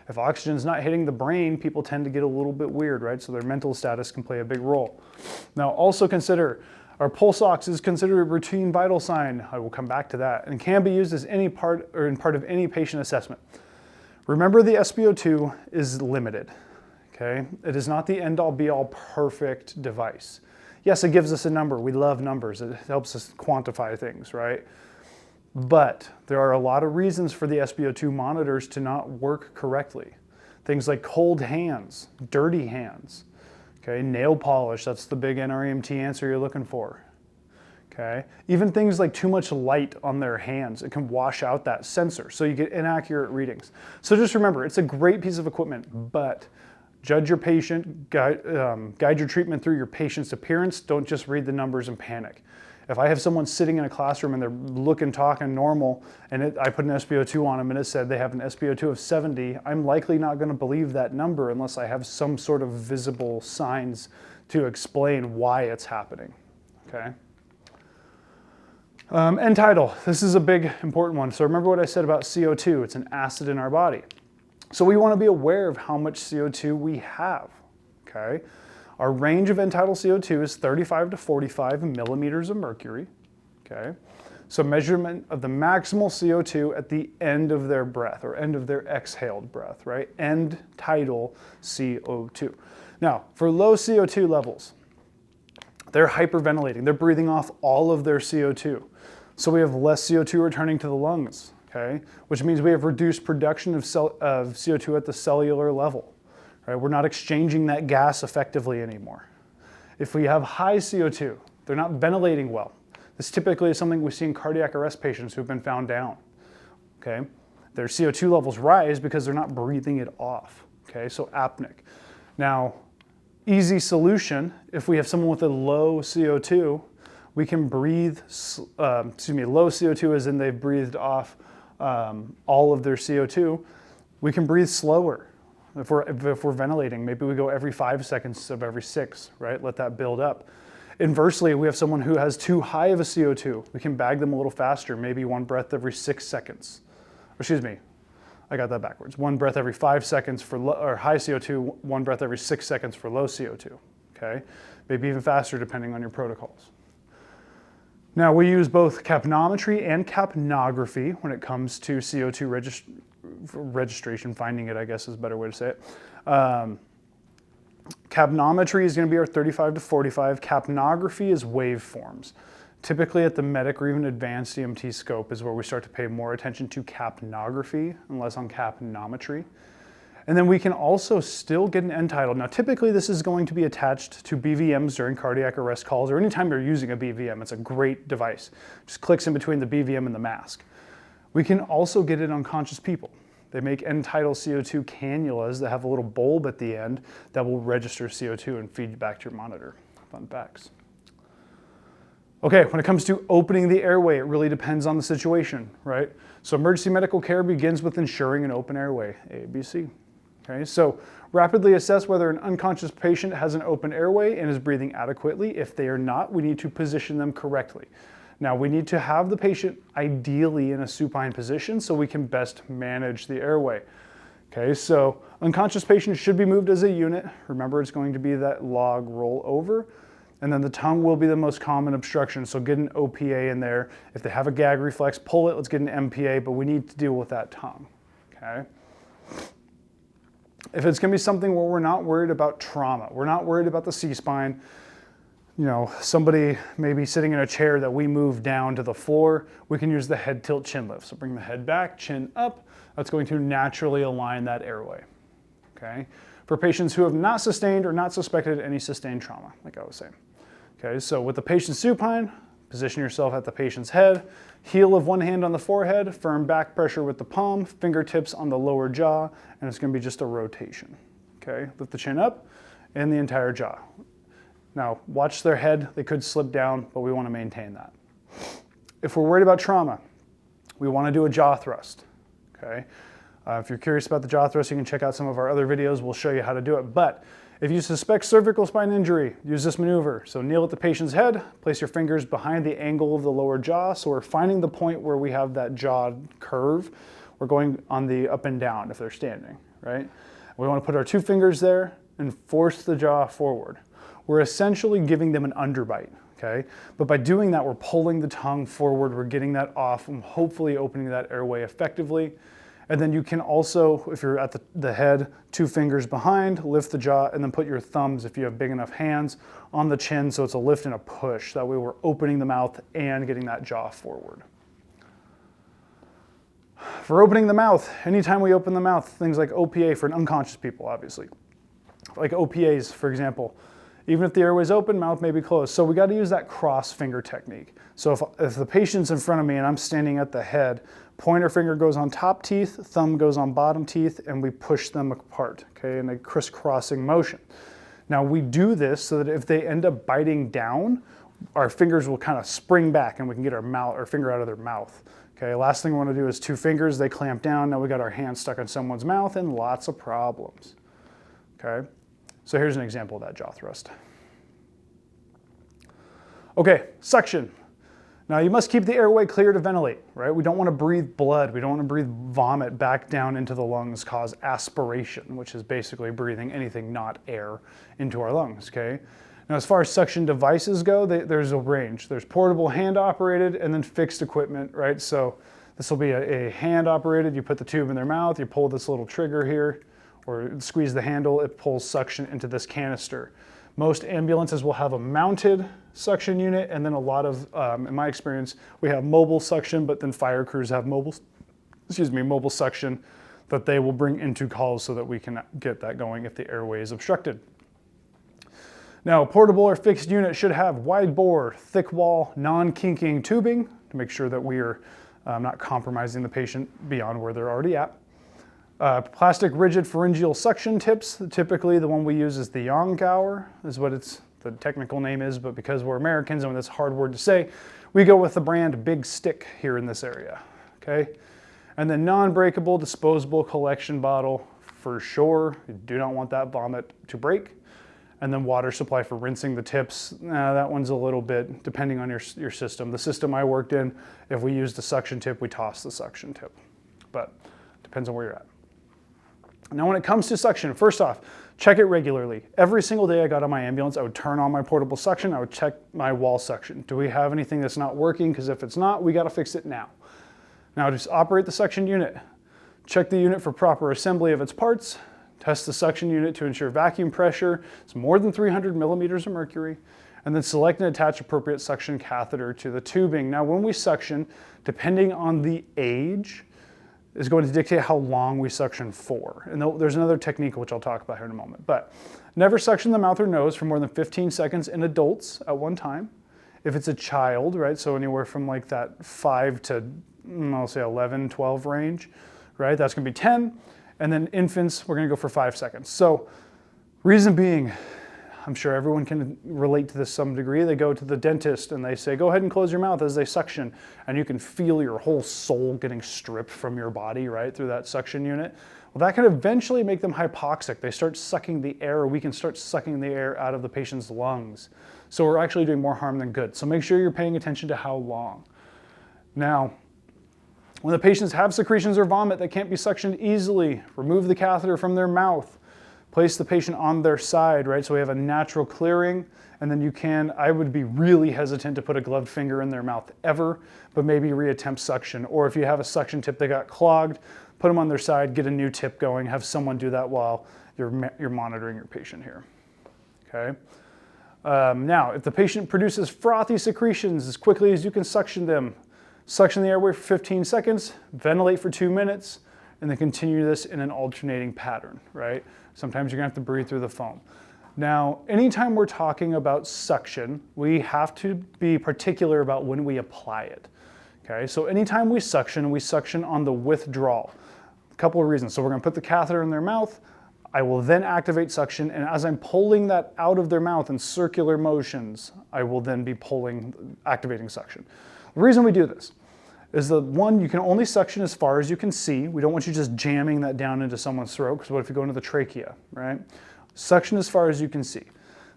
If oxygen's not hitting the brain, people tend to get a little bit weird, right? So their mental status can play a big role. Now, also consider our pulse ox is considered a routine vital sign. I will come back to that, and can be used as any part or in part of any patient assessment. Remember, the SpO2 is limited, okay? It is not the end-all be-all perfect device. Yes, it gives us a number. We love numbers. It helps us quantify things, right? But there are a lot of reasons for the SpO2 monitors to not work correctly. Things like cold hands, dirty hands, okay, nail polish, that's the big NREMT answer you're looking for. Okay. Even things like too much light on their hands, it can wash out that sensor, so you get inaccurate readings. So just remember, it's a great piece of equipment, but judge your patient, guide your treatment through your patient's appearance. Don't just read the numbers and panic. If I have someone sitting in a classroom and they're looking, talking normal, and I put an SpO2 on them and it said they have an SpO2 of 70, I'm likely not going to believe that number unless I have some sort of visible signs to explain why it's happening. Okay. End tidal. This is a big, important one. So remember what I said about CO2. It's an acid in our body. So we want to be aware of how much CO2 we have. Okay. Our range of end tidal CO2 is 35 to 45 millimeters of mercury. Okay. So measurement of the maximal CO2 at the end of their breath, or end of their exhaled breath, right? End tidal CO2. Now, for low CO2 levels, they're hyperventilating. They're breathing off all of their CO2. So we have less CO2 returning to the lungs, okay? Which means we have reduced production of CO2 at the cellular level, right? We're not exchanging that gas effectively anymore. If we have high CO2, they're not ventilating well. This typically is something we see in cardiac arrest patients who've been found down, okay? Their CO2 levels rise because they're not breathing it off, okay? So apneic. Now, easy solution, if we have someone with a low CO2, we can breathe, low CO2 as in they've breathed off all of their CO2. We can breathe slower. If we're ventilating, maybe we go every 5 seconds instead of every 6, right? Let that build up. Inversely, we have someone who has too high of a CO2. We can bag them a little faster, maybe 1 breath every 6 seconds. Excuse me, I got that backwards. 1 breath every 5 seconds for high CO2, 1 breath every 6 seconds for low CO2, okay? Maybe even faster depending on your protocols. Now, we use both capnometry and capnography when it comes to CO2 registration, finding it, I guess is a better way to say it. Capnometry is going to be our 35 to 45. Capnography is waveforms. Typically at the medic or even advanced EMT scope is where we start to pay more attention to capnography and less on capnometry. And then we can also still get an end tidal. Now, typically this is going to be attached to BVMs during cardiac arrest calls, or anytime you're using a BVM. It's a great device. Just clicks in between the BVM and the mask. We can also get it on conscious people. They make end tidal CO2 cannulas that have a little bulb at the end that will register CO2 and feed back to your monitor. Fun facts. Okay, when it comes to opening the airway, it really depends on the situation, right? So emergency medical care begins with ensuring an open airway, A, B, C. Okay, so rapidly assess whether an unconscious patient has an open airway and is breathing adequately. If they are not, we need to position them correctly. Now, we need to have the patient ideally in a supine position so we can best manage the airway. Okay, so unconscious patients should be moved as a unit. Remember, it's going to be that log roll over. And then the tongue will be the most common obstruction, so get an OPA in there. If they have a gag reflex, pull it, let's get an MPA, but we need to deal with that tongue, okay? If it's gonna be something where we're not worried about trauma, we're not worried about the C-spine, you know, somebody maybe sitting in a chair that we move down to the floor, we can use the head tilt chin lift. So bring the head back, chin up, that's going to naturally align that airway, okay? For patients who have not sustained or not suspected any sustained trauma, like I was saying. Okay, so with the patient supine, position yourself at the patient's head, heel of one hand on the forehead, firm back pressure with the palm, fingertips on the lower jaw, and it's going to be just a rotation. Okay, lift the chin up and the entire jaw. Now, watch their head. They could slip down, but we want to maintain that. If we're worried about trauma, we want to do a jaw thrust. Okay, if you're curious about the jaw thrust, you can check out some of our other videos. We'll show you how to do it. But if you suspect cervical spine injury, use this maneuver. So kneel at the patient's head, place your fingers behind the angle of the lower jaw. So we're finding the point where we have that jaw curve. We're going on the up and down if they're standing, right? We want to put our 2 fingers there and force the jaw forward. We're essentially giving them an underbite, okay? But by doing that, we're pulling the tongue forward. We're getting that off and hopefully opening that airway effectively. And then you can also, if you're at the head, 2 fingers behind, lift the jaw, and then put your thumbs, if you have big enough hands, on the chin, so it's a lift and a push. That way we're opening the mouth and getting that jaw forward. For opening the mouth, anytime we open the mouth, things like OPA for unconscious people, obviously. Like OPAs, for example. Even if the airway's open, mouth may be closed. So we got to use that cross finger technique. So if the patient's in front of me and I'm standing at the head, pointer finger goes on top teeth, thumb goes on bottom teeth, and we push them apart, okay, in a crisscrossing motion. Now we do this so that if they end up biting down, our fingers will kind of spring back and we can get our finger out of their mouth. Okay, last thing we want to do is 2 fingers, they clamp down, now we got our hand stuck in someone's mouth and lots of problems. Okay, so here's an example of that jaw thrust. Okay, suction. Now you must keep the airway clear to ventilate, right? We don't want to breathe blood, we don't want to breathe vomit back down into the lungs, cause aspiration, which is basically breathing anything not air into our lungs, okay? Now as far as suction devices go, there's a range. There's portable hand operated and then fixed equipment, right? So this will be a hand operated, you put the tube in their mouth, you pull this little trigger here, or squeeze the handle, it pulls suction into this canister. Most ambulances will have a mounted suction unit, and then a lot of, in my experience, we have mobile suction, but then fire crews have mobile suction that they will bring into calls so that we can get that going if the airway is obstructed. Now, a portable or fixed unit should have wide bore, thick wall, non-kinking tubing to make sure that we are not compromising the patient beyond where they're already at. Plastic rigid pharyngeal suction tips. Typically the one we use is the Yonkauer, is what the technical name is, but because we're Americans and that's a hard word to say, we go with the brand Big Stick here in this area, okay? And then non-breakable disposable collection bottle for sure. You do not want that vomit to break. And then water supply for rinsing the tips. That one's a little bit, depending on your system. The system I worked in, if we used a suction tip, we toss the suction tip. But depends on where you're at. Now when it comes to suction, first off, check it regularly. Every single day I got on my ambulance, I would turn on my portable suction, I would check my wall suction. Do we have anything that's not working? Because if it's not, we got to fix it now. Now just operate the suction unit. Check the unit for proper assembly of its parts. Test the suction unit to ensure vacuum pressure is more than 300 millimeters of mercury. And then select and attach appropriate suction catheter to the tubing. Now when we suction, depending on the age, is going to dictate how long we suction for. And there's another technique which I'll talk about here in a moment. But never suction the mouth or nose for more than 15 seconds in adults at one time. If it's a child, right, so anywhere from like that 5 to, I'll say 11, 12 range, right, that's gonna be 10. And then infants, we're gonna go for 5 seconds. So reason being, I'm sure everyone can relate to this to some degree. They go to the dentist and they say, go ahead and close your mouth as they suction. And you can feel your whole soul getting stripped from your body, right, through that suction unit. Well, that can eventually make them hypoxic. They start sucking the air, or we can start sucking the air out of the patient's lungs. So we're actually doing more harm than good. So make sure you're paying attention to how long. Now, when the patients have secretions or vomit that can't be suctioned easily, remove the catheter from their mouth. Place the patient on their side, right? So we have a natural clearing, and then I would be really hesitant to put a gloved finger in their mouth ever, but maybe reattempt suction. Or if you have a suction tip that got clogged, put them on their side, get a new tip going, have someone do that while you're monitoring your patient here, okay? Now, if the patient produces frothy secretions as quickly as you can suction them, suction the airway for 15 seconds, ventilate for 2 minutes, and then continue this in an alternating pattern, right? Sometimes you're gonna have to breathe through the foam. Now, anytime we're talking about suction, we have to be particular about when we apply it, okay? So anytime we suction on the withdrawal. A couple of reasons. So we're gonna put the catheter in their mouth, I will then activate suction, and as I'm pulling that out of their mouth in circular motions, I will then be activating suction. The reason we do this is that one, you can only suction as far as you can see. We don't want you just jamming that down into someone's throat, because what if you go into the trachea, right? Suction as far as you can see.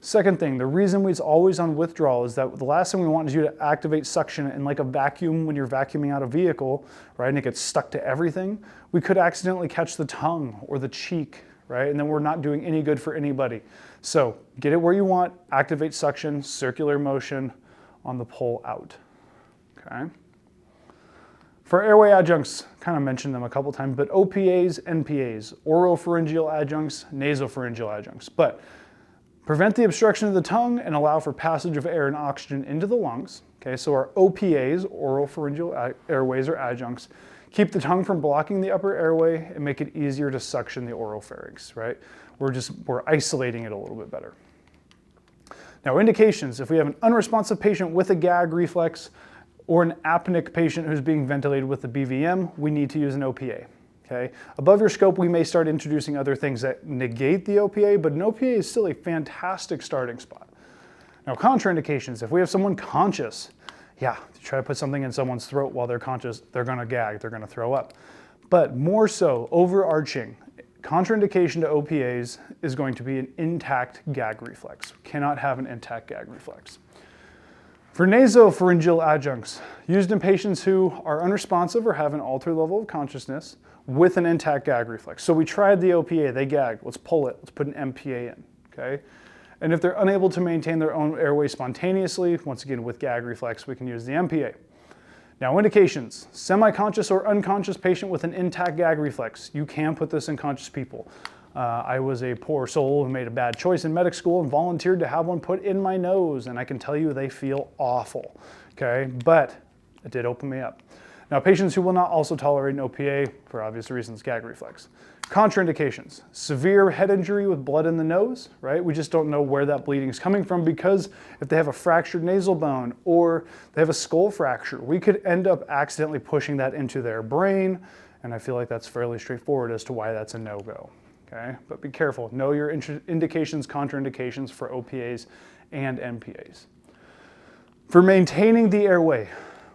Second thing, the reason it's always on withdrawal is that the last thing we want is you to activate suction in like a vacuum when you're vacuuming out a vehicle, right? And it gets stuck to everything. We could accidentally catch the tongue or the cheek, right? And then we're not doing any good for anybody. So get it where you want, activate suction, circular motion on the pull out, okay? For airway adjuncts, kind of mentioned them a couple times, but OPAs, NPAs, oropharyngeal adjuncts, nasopharyngeal adjuncts. But prevent the obstruction of the tongue and allow for passage of air and oxygen into the lungs. Okay, so our OPAs, oropharyngeal airways or adjuncts, keep the tongue from blocking the upper airway and make it easier to suction the oropharynx, right? We're isolating it a little bit better. Now, indications: if we have an unresponsive patient with a gag reflex or an apneic patient who's being ventilated with the BVM, we need to use an OPA. Okay? Above your scope, we may start introducing other things that negate the OPA, but an OPA is still a fantastic starting spot. Now, contraindications: if we have someone conscious, yeah, if you try to put something in someone's throat while they're conscious, they're gonna gag, they're gonna throw up. But more so, overarching, contraindication to OPAs is going to be an intact gag reflex. We cannot have an intact gag reflex. For nasopharyngeal adjuncts, used in patients who are unresponsive or have an altered level of consciousness with an intact gag reflex. So we tried the OPA, they gagged, let's pull it, let's put an MPA in, okay? And if they're unable to maintain their own airway spontaneously, once again with gag reflex, we can use the MPA. Now, indications: semi-conscious or unconscious patient with an intact gag reflex. You can put this in conscious people. I was a poor soul who made a bad choice in medic school and volunteered to have one put in my nose, and I can tell you they feel awful, okay? But it did open me up. Now, patients who will not also tolerate an OPA, for obvious reasons, gag reflex. Contraindications: severe head injury with blood in the nose, right? We just don't know where that bleeding is coming from, because if they have a fractured nasal bone or they have a skull fracture, we could end up accidentally pushing that into their brain, and I feel like that's fairly straightforward as to why that's a no-go, okay? But be careful, know your indications, contraindications for OPAs and NPAs. For maintaining the airway,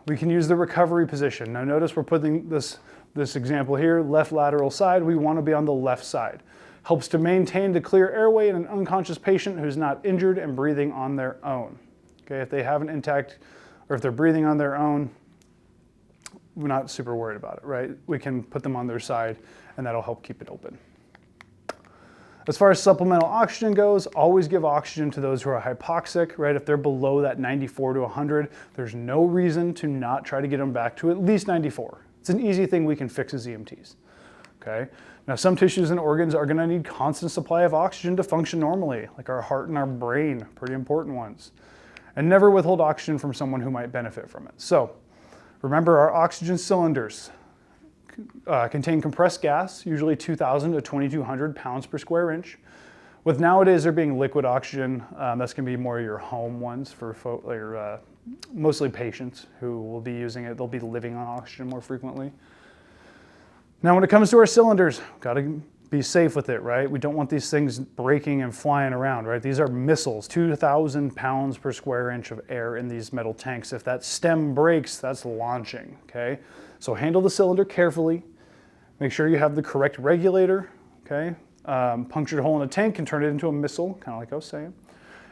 we can use the recovery position. Now notice we're putting this example here, left lateral side, we want to be on the left side. Helps to maintain the clear airway in an unconscious patient who's not injured and breathing on their own. Okay, if they have an intact, or if they're breathing on their own, we're not super worried about it, right? We can put them on their side and that'll help keep it open. As far as supplemental oxygen goes, always give oxygen to those who are hypoxic, right? If they're below that 94 to 100, there's no reason to not try to get them back to at least 94. It's an easy thing we can fix as EMTs, okay? Now, some tissues and organs are gonna need constant supply of oxygen to function normally, like our heart and our brain, pretty important ones. And never withhold oxygen from someone who might benefit from it. So, remember our oxygen cylinders contain compressed gas, usually 2,000 to 2,200 pounds per square inch. With nowadays there being liquid oxygen, that's gonna be more your home ones for mostly patients who will be using it. They'll be living on oxygen more frequently. Now, when it comes to our cylinders, gotta be safe with it, right? We don't want these things breaking and flying around, right? These are missiles, 2,000 pounds per square inch of air in these metal tanks. If that stem breaks, that's launching, okay? So handle the cylinder carefully. Make sure you have the correct regulator, okay? Punctured hole in a tank can turn it into a missile, kind of like I was saying.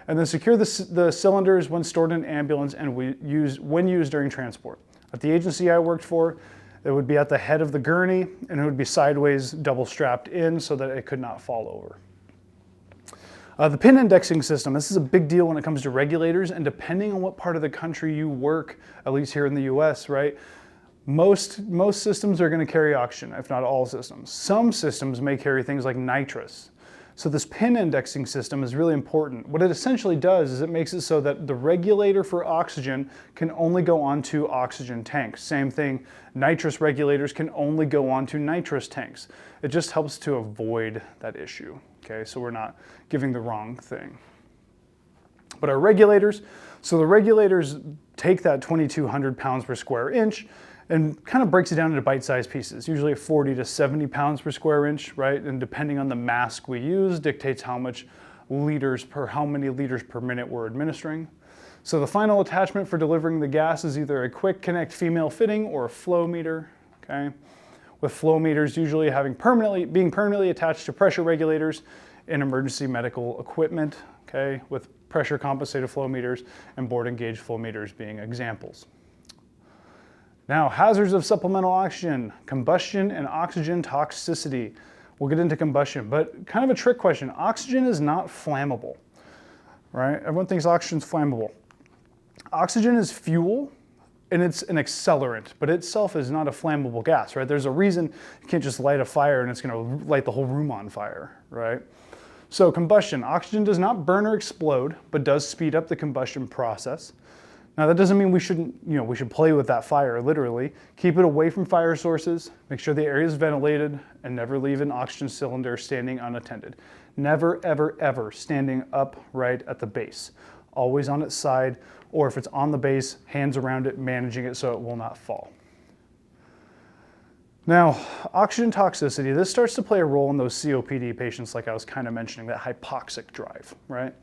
And then secure the cylinders when stored in an ambulance and when used during transport. At the agency I worked for, it would be at the head of the gurney and it would be sideways double strapped in so that it could not fall over. The pin indexing system, this is a big deal when it comes to regulators, and depending on what part of the country you work, at least here in the US, right? Most systems are gonna carry oxygen, if not all systems. Some systems may carry things like nitrous. So this pin indexing system is really important. What it essentially does is it makes it so that the regulator for oxygen can only go onto oxygen tanks. Same thing, nitrous regulators can only go onto nitrous tanks. It just helps to avoid that issue, okay? So we're not giving the wrong thing. But our regulators, so the regulators take that 2,200 pounds per square inch and kind of breaks it down into bite-sized pieces, usually 40 to 70 pounds per square inch, right? And depending on the mask we use, dictates how many liters per minute we're administering. So the final attachment for delivering the gas is either a quick connect female fitting or a flow meter, okay? With flow meters usually being permanently attached to pressure regulators in emergency medical equipment, okay? With pressure compensated flow meters and board engaged flow meters being examples. Now, hazards of supplemental oxygen, combustion and oxygen toxicity. We'll get into combustion, but kind of a trick question. Oxygen is not flammable, right? Everyone thinks oxygen's flammable. Oxygen is fuel and it's an accelerant, but itself is not a flammable gas, right? There's a reason you can't just light a fire and it's gonna light the whole room on fire, right? So combustion, oxygen does not burn or explode, but does speed up the combustion process. Now that doesn't mean we shouldn't, we should play with that fire, literally. Keep it away from fire sources, make sure the area is ventilated, and never leave an oxygen cylinder standing unattended. Never, ever, ever standing upright at the base. Always on its side, or if it's on the base, hands around it, managing it so it will not fall. Now, oxygen toxicity, this starts to play a role in those COPD patients like I was kind of mentioning, that hypoxic drive, right?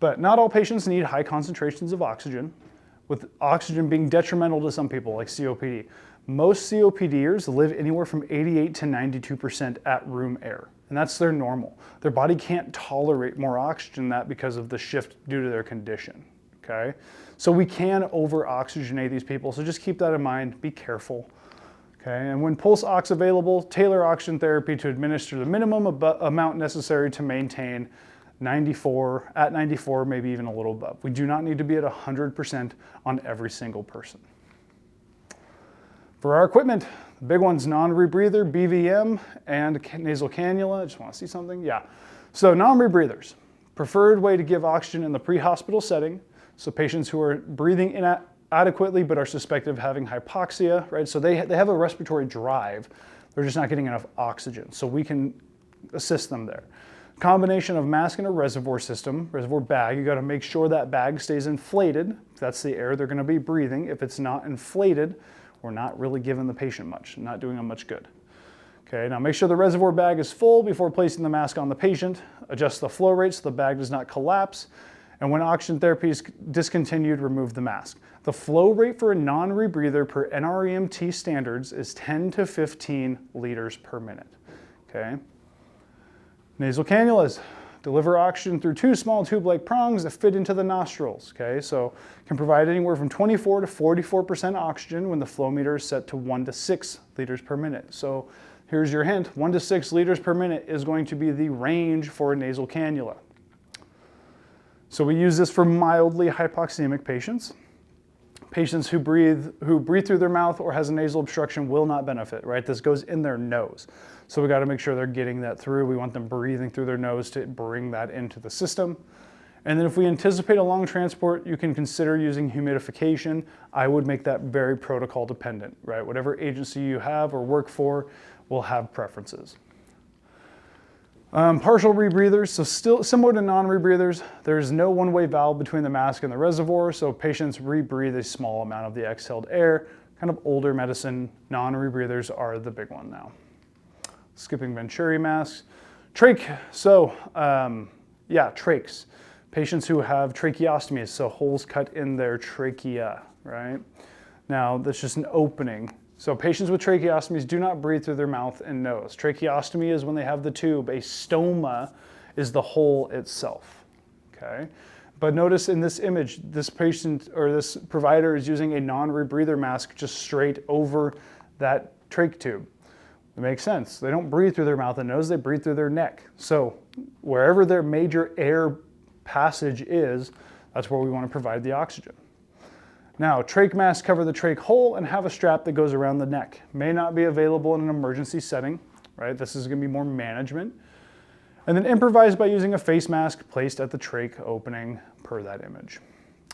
But not all patients need high concentrations of oxygen, with oxygen being detrimental to some people like COPD. Most COPDers live anywhere from 88 to 92% at room air, and that's their normal. Their body can't tolerate more oxygen than that because of the shift due to their condition, okay? So we can over-oxygenate these people, so just keep that in mind, be careful. Okay, and when pulse ox available, tailor oxygen therapy to administer the minimum amount necessary to maintain 94, at 94, maybe even a little above. We do not need to be at 100% on every single person. For our equipment, the big one's non-rebreather, BVM, and nasal cannula. I just want to see something. Yeah. So non-rebreathers, preferred way to give oxygen in the pre-hospital setting. So patients who are breathing inadequately but are suspected of having hypoxia, right? So they have a respiratory drive. They're just not getting enough oxygen. So we can assist them there. Combination of mask and a reservoir system, reservoir bag. You got to make sure that bag stays inflated. That's the air they're going to be breathing. If it's not inflated, we're not really giving the patient much, not doing them much good. Okay, now make sure the reservoir bag is full before placing the mask on the patient. Adjust the flow rate so the bag does not collapse. And when oxygen therapy is discontinued, remove the mask. The flow rate for a non-rebreather per NREMT standards is 10 to 15 liters per minute. Okay. Nasal cannulas deliver oxygen through two small tube-like prongs that fit into the nostrils. Okay, so can provide anywhere from 24 to 44% oxygen when the flow meter is set to 1 to 6 liters per minute. So here's your hint, 1 to 6 liters per minute is going to be the range for a nasal cannula. So we use this for mildly hypoxemic patients. Patients who breathe through their mouth or has a nasal obstruction will not benefit, right? This goes in their nose. So we got to make sure they're getting that through. We want them breathing through their nose to bring that into the system. And then if we anticipate a long transport, you can consider using humidification. I would make that very protocol dependent, right? Whatever agency you have or work for will have preferences. Partial rebreathers, so still similar to non-rebreathers, there's no one-way valve between the mask and the reservoir, so patients rebreathe a small amount of the exhaled air. Kind of older medicine, non-rebreathers are the big one now. Skipping Venturi masks. Trach, so trachs. Patients who have tracheostomies, so holes cut in their trachea, right? Now, that's just an opening. So patients with tracheostomies do not breathe through their mouth and nose. Tracheostomy is when they have the tube. A stoma is the hole itself, okay? But notice in this image, this patient or this provider is using a non-rebreather mask just straight over that trach tube. It makes sense. They don't breathe through their mouth and nose, they breathe through their neck. So wherever their major air passage is, that's where we want to provide the oxygen. Now, trach masks cover the trach hole and have a strap that goes around the neck. May not be available in an emergency setting, right? This is going to be more management. And then improvise by using a face mask placed at the trach opening per that image.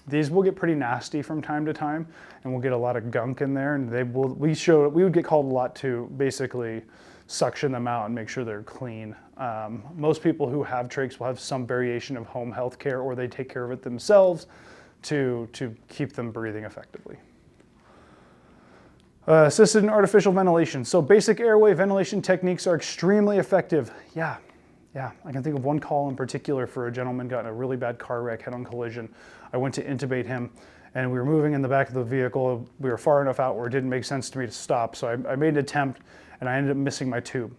These will get pretty nasty from time to time, and we'll get a lot of gunk in there, and we would get called a lot to basically suction them out and make sure they're clean. Most people who have trachs will have some variation of home health care, or they take care of it themselves to keep them breathing effectively. Assisted and artificial ventilation. So basic airway ventilation techniques are extremely effective. Yeah, I can think of one call in particular for a gentleman got in a really bad car wreck, head-on collision. I went to intubate him, and we were moving in the back of the vehicle. We were far enough out where it didn't make sense to me to stop, so I made an attempt, and I ended up missing my tube.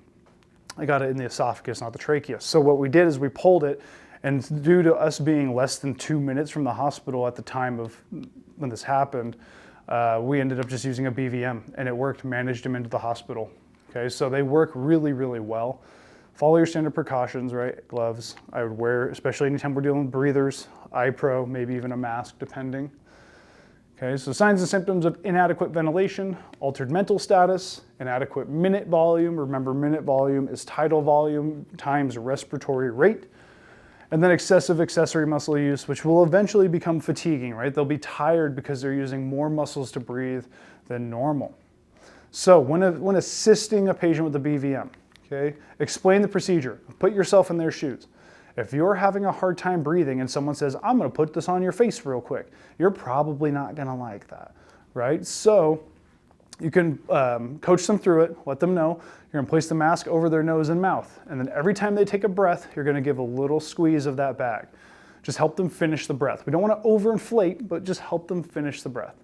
I got it in the esophagus, not the trachea. So what we did is we pulled it, and due to us being less than 2 minutes from the hospital at the time of when this happened, we ended up just using a BVM, and it worked, managed him into the hospital. Okay, so they work really, really well. Follow your standard precautions, right? Gloves I would wear, especially anytime we're dealing with breathers, iPro, maybe even a mask, depending. Okay, so signs and symptoms of inadequate ventilation: altered mental status, inadequate minute volume. Remember, minute volume is tidal volume times respiratory rate. And then excessive accessory muscle use, which will eventually become fatiguing, right? They'll be tired because they're using more muscles to breathe than normal. So when assisting a patient with a BVM, okay, explain the procedure. Put yourself in their shoes. If you're having a hard time breathing and someone says, I'm going to put this on your face real quick, you're probably not going to like that, right? So you can coach them through it, let them know. You're going to place the mask over their nose and mouth. And then every time they take a breath, you're going to give a little squeeze of that bag. Just help them finish the breath. We don't want to overinflate, but just help them finish the breath.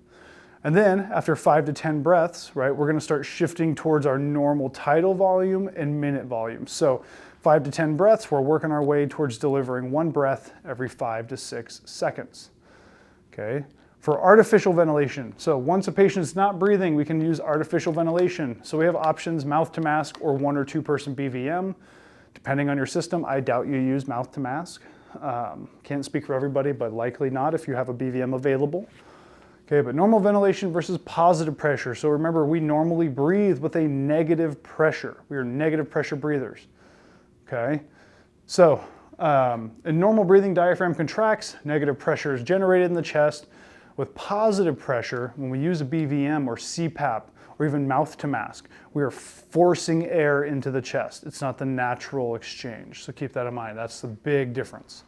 And then after 5 to 10 breaths, right, we're going to start shifting towards our normal tidal volume and minute volume. So 5 to 10 breaths, we're working our way towards delivering 1 breath every 5 to 6 seconds. Okay. For artificial ventilation, so once a patient is not breathing, we can use artificial ventilation. So we have options: mouth to mask or 1 or 2 person BVM. Depending on your system, I doubt you use mouth to mask. Can't speak for everybody, but likely not if you have a BVM available. Okay, but normal ventilation versus positive pressure. So remember, we normally breathe with a negative pressure. We are negative pressure breathers. Okay, so in normal breathing, diaphragm contracts, negative pressure is generated in the chest. With positive pressure, when we use a BVM or CPAP or even mouth to mask, we are forcing air into the chest. It's not the natural exchange. So keep that in mind. That's the big difference.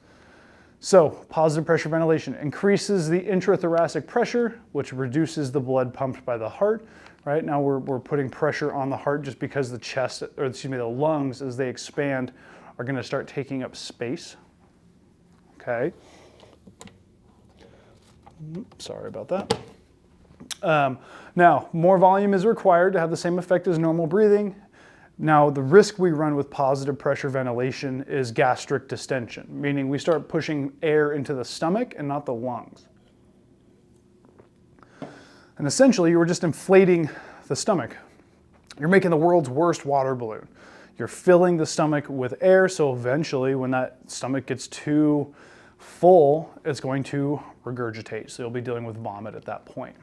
So positive pressure ventilation increases the intrathoracic pressure, which reduces the blood pumped by the heart. Right now we're putting pressure on the heart just because the chest, or excuse me, the lungs, as they expand, are going to start taking up space. Okay. Sorry about that. Now, more volume is required to have the same effect as normal breathing. Now, the risk we run with positive pressure ventilation is gastric distension, meaning we start pushing air into the stomach and not the lungs. And essentially, you're just inflating the stomach. You're making the world's worst water balloon. You're filling the stomach with air, so eventually when that stomach gets too full, it's going to regurgitate. So you'll be dealing with vomit at that point.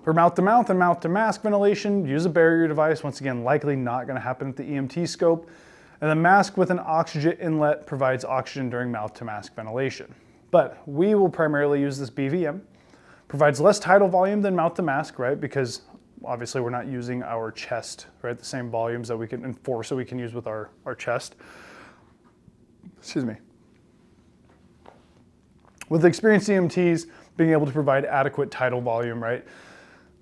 For mouth-to-mouth and mouth-to-mask ventilation, use a barrier device. Once again, likely not going to happen at the EMT scope. And the mask with an oxygen inlet provides oxygen during mouth-to-mask ventilation. But we will primarily use this BVM. Provides less tidal volume than mouth-to-mask, right? Because obviously we're not using our chest, right? The same volumes that we can enforce, so we can use with our chest. Excuse me. With experienced EMTs being able to provide adequate tidal volume, right?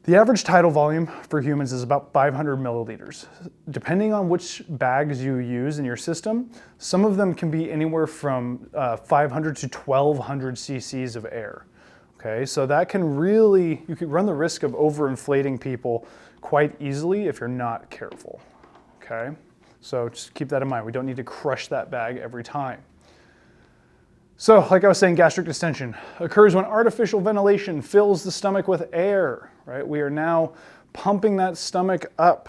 The average tidal volume for humans is about 500 milliliters. Depending on which bags you use in your system, some of them can be anywhere from 500 to 1200 cc's of air. Okay, so that can really, you could run the risk of overinflating people quite easily if you're not careful. Okay, so just keep that in mind. We don't need to crush that bag every time. So, like I was saying, gastric distension occurs when artificial ventilation fills the stomach with air, right? We are now pumping that stomach up.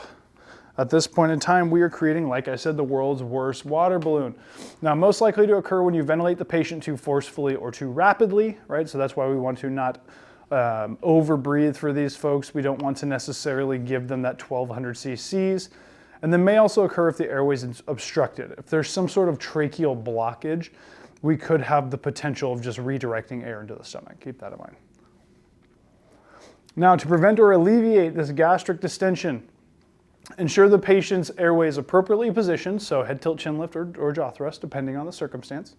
At this point in time, we are creating, like I said, the world's worst water balloon. Now, most likely to occur when you ventilate the patient too forcefully or too rapidly, right? So that's why we want to not over-breathe for these folks. We don't want to necessarily give them that 1200 cc's. And then may also occur if the airway is obstructed. If there's some sort of tracheal blockage, we could have the potential of just redirecting air into the stomach. Keep that in mind. Now, to prevent or alleviate this gastric distension, ensure the patient's airway is appropriately positioned, so head tilt, chin lift, or jaw thrust, depending on the circumstance.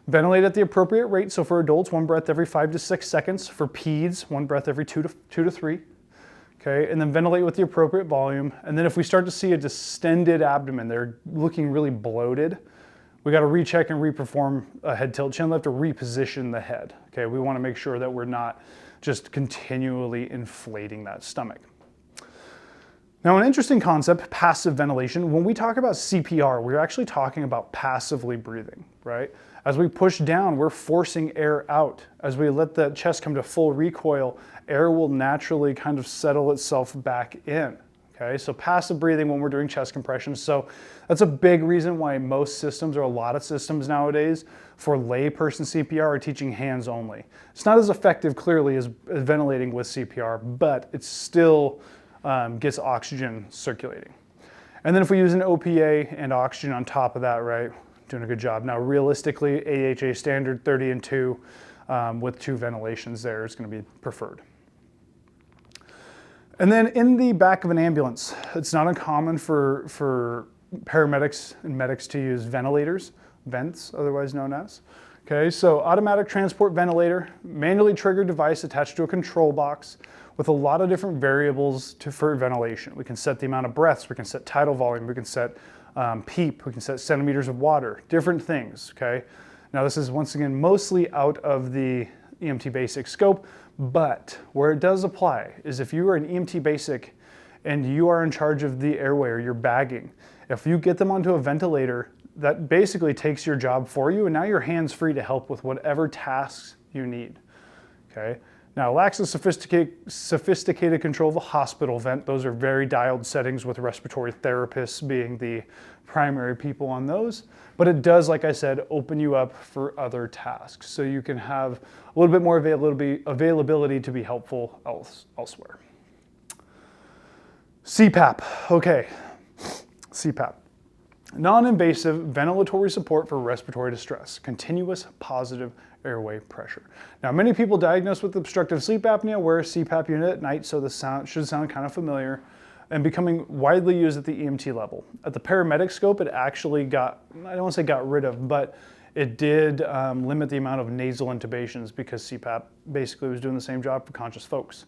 Ventilate at the appropriate rate, so for adults, 1 breath every 5 to 6 seconds. For peds, 1 breath every 2 to 3. Okay, and then ventilate with the appropriate volume. And then if we start to see a distended abdomen, they're looking really bloated, we got to recheck and reperform a head tilt chin lift or reposition the head. Okay, we want to make sure that we're not just continually inflating that stomach. Now, an interesting concept, passive ventilation. When we talk about CPR, we're actually talking about passively breathing, right? As we push down, we're forcing air out. As we let the chest come to full recoil, air will naturally kind of settle itself back in, Okay, so passive breathing when we're doing chest compressions. So that's a big reason why most systems, or a lot of systems nowadays, for layperson CPR are teaching hands only. It's not as effective, clearly, as ventilating with CPR, but it still gets oxygen circulating. And then if we use an OPA and oxygen on top of that, right, doing a good job. Now, realistically, AHA standard 30 and 2 with 2 ventilations there is going to be preferred. And then in the back of an ambulance, it's not uncommon for paramedics and medics to use ventilators, vents otherwise known as. Okay, so automatic transport ventilator, manually triggered device attached to a control box with a lot of different variables for ventilation. We can set the amount of breaths, we can set tidal volume, we can set PEEP, we can set centimeters of water, different things, okay? Now this is once again mostly out of the EMT basic scope, but where it does apply is if you are an EMT basic and you are in charge of the airway or you're bagging, if you get them onto a ventilator, that basically takes your job for you, and now your hands free to help with whatever tasks you need, okay? Now, lacks the sophisticated control of a hospital vent. Those are very dialed settings with respiratory therapists being the primary people on those. But it does, like I said, open you up for other tasks. So you can have a little bit more availability to be helpful elsewhere. CPAP, okay. CPAP. Non-invasive ventilatory support for respiratory distress, continuous positive airway pressure. Now, many people diagnosed with obstructive sleep apnea wear a CPAP unit at night, so the sound should sound kind of familiar, and becoming widely used at the EMT level. At the paramedic scope, it actually got, I don't want to say got rid of, but it did limit the amount of nasal intubations because CPAP basically was doing the same job for conscious folks.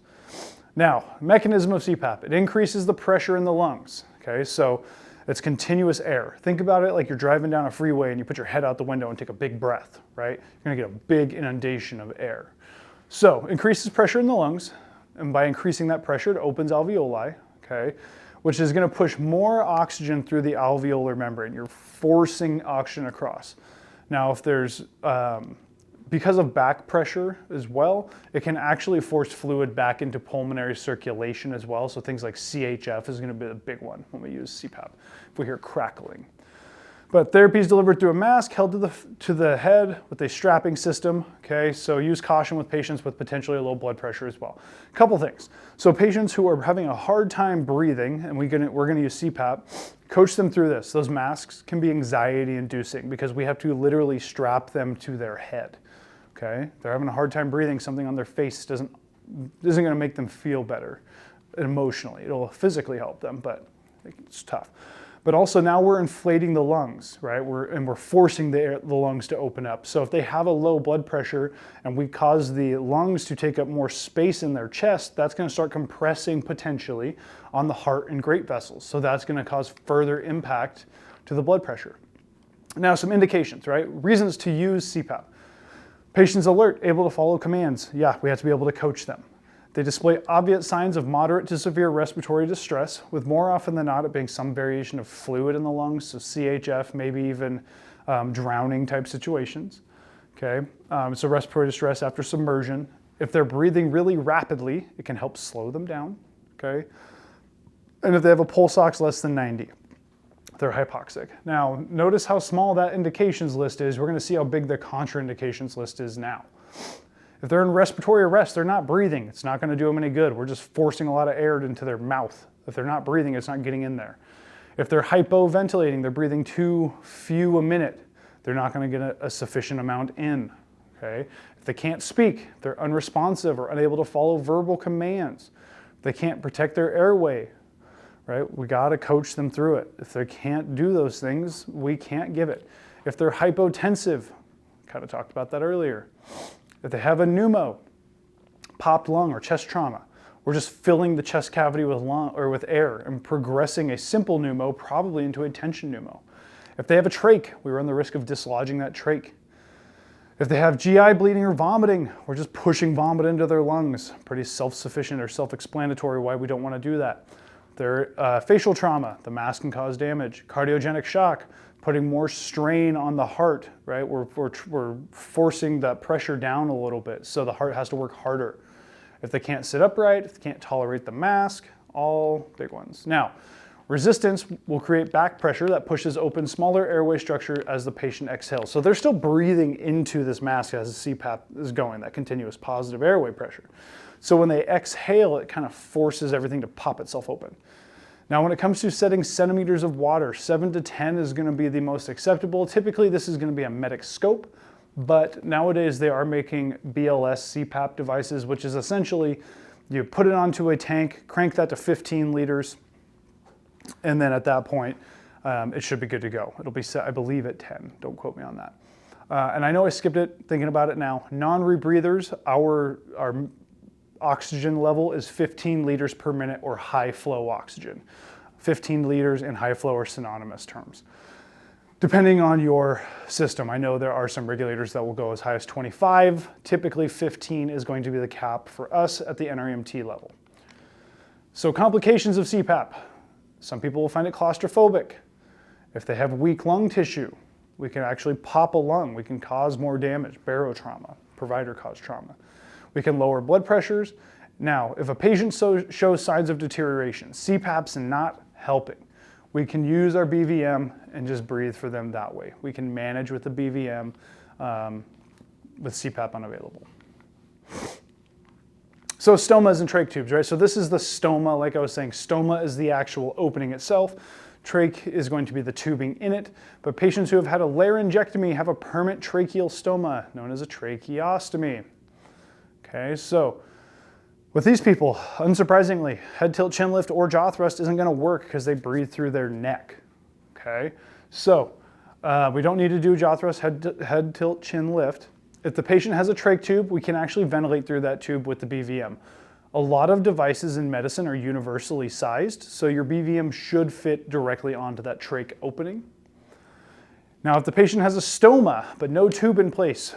Now, mechanism of CPAP, it increases the pressure in the lungs, okay? So it's continuous air. Think about it like you're driving down a freeway and you put your head out the window and take a big breath, right? You're gonna get a big inundation of air. So increases pressure in the lungs, and by increasing that pressure, it opens alveoli, okay? Which is gonna push more oxygen through the alveolar membrane. You're forcing oxygen across. Now, if there's, because of back pressure as well, it can actually force fluid back into pulmonary circulation as well. So things like CHF is going to be a big one when we use CPAP, if we hear crackling. But therapy is delivered through a mask held to the head with a strapping system, okay? So use caution with patients with potentially low blood pressure as well. A couple things. So patients who are having a hard time breathing, and we're gonna use CPAP, coach them through this. Those masks can be anxiety inducing because we have to literally strap them to their head. Okay, they're having a hard time breathing, something on their face isn't going to make them feel better emotionally. It'll physically help them, but it's tough. But also now we're inflating the lungs, right? We're forcing the lungs to open up. So if they have a low blood pressure and we cause the lungs to take up more space in their chest, that's going to start compressing potentially on the heart and great vessels. So that's going to cause further impact to the blood pressure. Now some indications, right? Reasons to use CPAP. Patients alert, able to follow commands. Yeah, we have to be able to coach them. They display obvious signs of moderate to severe respiratory distress, with more often than not it being some variation of fluid in the lungs, so CHF, maybe even drowning type situations. Okay, so respiratory distress after submersion. If they're breathing really rapidly, it can help slow them down. Okay, and if they have a pulse ox less than 90. They're hypoxic. Now, notice how small that indications list is. We're going to see how big the contraindications list is now. If they're in respiratory arrest, they're not breathing. It's not going to do them any good. We're just forcing a lot of air into their mouth. If they're not breathing, it's not getting in there. If they're hypoventilating, they're breathing too few a minute. They're not going to get a sufficient amount in. Okay? If they can't speak, they're unresponsive or unable to follow verbal commands. If they can't protect their airway, right? We got to coach them through it. If they can't do those things, we can't give it. If they're hypotensive, kind of talked about that earlier. If they have a pneumo, popped lung or chest trauma, we're just filling the chest cavity with air and progressing a simple pneumo probably into a tension pneumo. If they have a trach, we run the risk of dislodging that trach. If they have GI bleeding or vomiting, we're just pushing vomit into their lungs. Pretty self-sufficient or self-explanatory why we don't want to do that. Their facial trauma, the mask can cause damage. Cardiogenic shock, putting more strain on the heart, right? We're forcing that pressure down a little bit, so the heart has to work harder. If they can't sit upright, if they can't tolerate the mask, all big ones. Now, resistance will create back pressure that pushes open smaller airway structure as the patient exhales. So they're still breathing into this mask as the CPAP is going, that continuous positive airway pressure. So when they exhale, it kind of forces everything to pop itself open. Now, when it comes to setting centimeters of water, 7 to 10 is going to be the most acceptable. Typically, this is going to be a medic scope, but nowadays they are making BLS CPAP devices, which is essentially you put it onto a tank, crank that to 15 liters, and then at that point, it should be good to go. It'll be set, I believe, at 10. Don't quote me on that. And I know I skipped it, thinking about it now. Non-rebreathers, our oxygen level is 15 liters per minute or high flow oxygen. 15 liters and high flow are synonymous terms. Depending on your system, I know there are some regulators that will go as high as 25. Typically 15 is going to be the cap for us at the NREMT level. So complications of CPAP. Some people will find it claustrophobic. If they have weak lung tissue, we can actually pop a lung. We can cause more damage, barotrauma, provider-caused trauma. We can lower blood pressures. Now, if a patient shows signs of deterioration, CPAP's not helping, we can use our BVM and just breathe for them that way. We can manage with the BVM with CPAP unavailable. So stomas and trach tubes, right? So this is the stoma, like I was saying. Stoma is the actual opening itself. Trach is going to be the tubing in it. But patients who have had a laryngectomy have a permanent tracheal stoma, known as a tracheostomy. Okay, so with these people, unsurprisingly, head tilt, chin lift, or jaw thrust isn't going to work because they breathe through their neck. Okay, so we don't need to do jaw thrust, head tilt, chin lift. If the patient has a trach tube, we can actually ventilate through that tube with the BVM. A lot of devices in medicine are universally sized, so your BVM should fit directly onto that trach opening. Now, if the patient has a stoma, but no tube in place,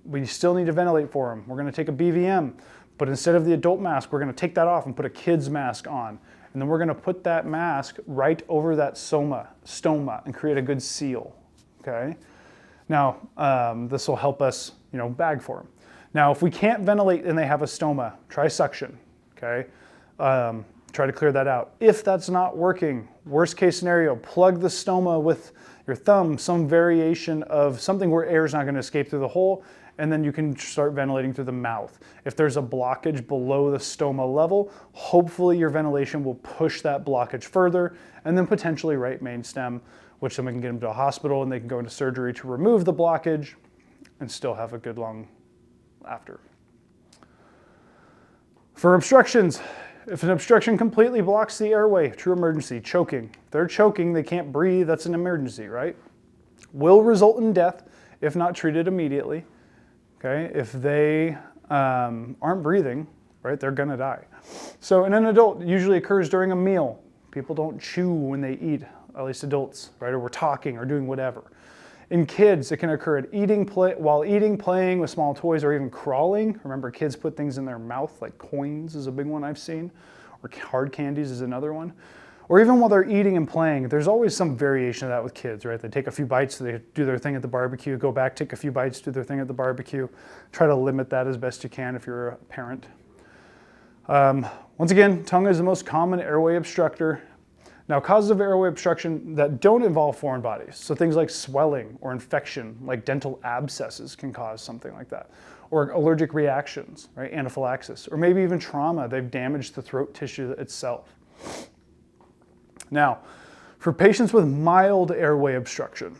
we still need to ventilate for them. We're going to take a BVM, but instead of the adult mask, we're going to take that off and put a kid's mask on. And then we're going to put that mask right over that stoma and create a good seal, okay? Now, this will help us, bag for them. Now, if we can't ventilate and they have a stoma, try suction, okay? Try to clear that out. If that's not working, worst case scenario, plug the stoma with your thumb, some variation of something where air is not going to escape through the hole, and then you can start ventilating through the mouth. If there's a blockage below the stoma level, hopefully your ventilation will push that blockage further, and then potentially right main stem, which then we can get them to a hospital and they can go into surgery to remove the blockage and still have a good lung after. For obstructions, if an obstruction completely blocks the airway, true emergency, choking. If they're choking, they can't breathe, that's an emergency, right? Will result in death if not treated immediately. Okay, if they aren't breathing, right, they're gonna die. So in an adult, it usually occurs during a meal. People don't chew when they eat, at least adults, right, or we're talking or doing whatever. In kids, it can occur at while eating, playing with small toys, or even crawling. Remember, kids put things in their mouth, like coins is a big one I've seen, or hard candies is another one. Or even while they're eating and playing, there's always some variation of that with kids, right? They take a few bites, they do their thing at the barbecue, go back, take a few bites, do their thing at the barbecue. Try to limit that as best you can if you're a parent. Once again, tongue is the most common airway obstructor. Now, causes of airway obstruction that don't involve foreign bodies, so things like swelling or infection, like dental abscesses can cause something like that, or allergic reactions, right? Anaphylaxis, or maybe even trauma. They've damaged the throat tissue itself. Now, for patients with mild airway obstruction,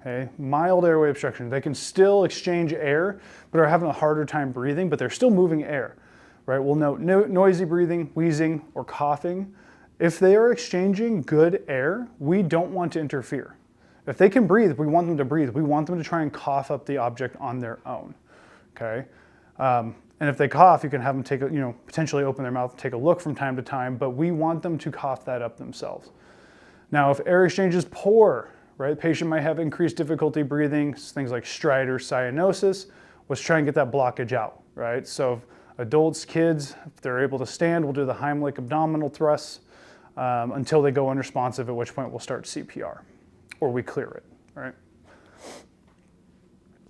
okay, mild airway obstruction, they can still exchange air, but are having a harder time breathing, but they're still moving air, right? We'll note noisy breathing, wheezing, or coughing. If they are exchanging good air, we don't want to interfere. If they can breathe, we want them to breathe. We want them to try and cough up the object on their own, okay? And if they cough, you can have them take potentially open their mouth and take a look from time to time, but we want them to cough that up themselves. Now, if air exchange is poor, right, the patient might have increased difficulty breathing, things like stridor, cyanosis. Let's try and get that blockage out, right? So adults, kids, if they're able to stand, we'll do the Heimlich abdominal thrusts until they go unresponsive, at which point we'll start CPR, or we clear it, right?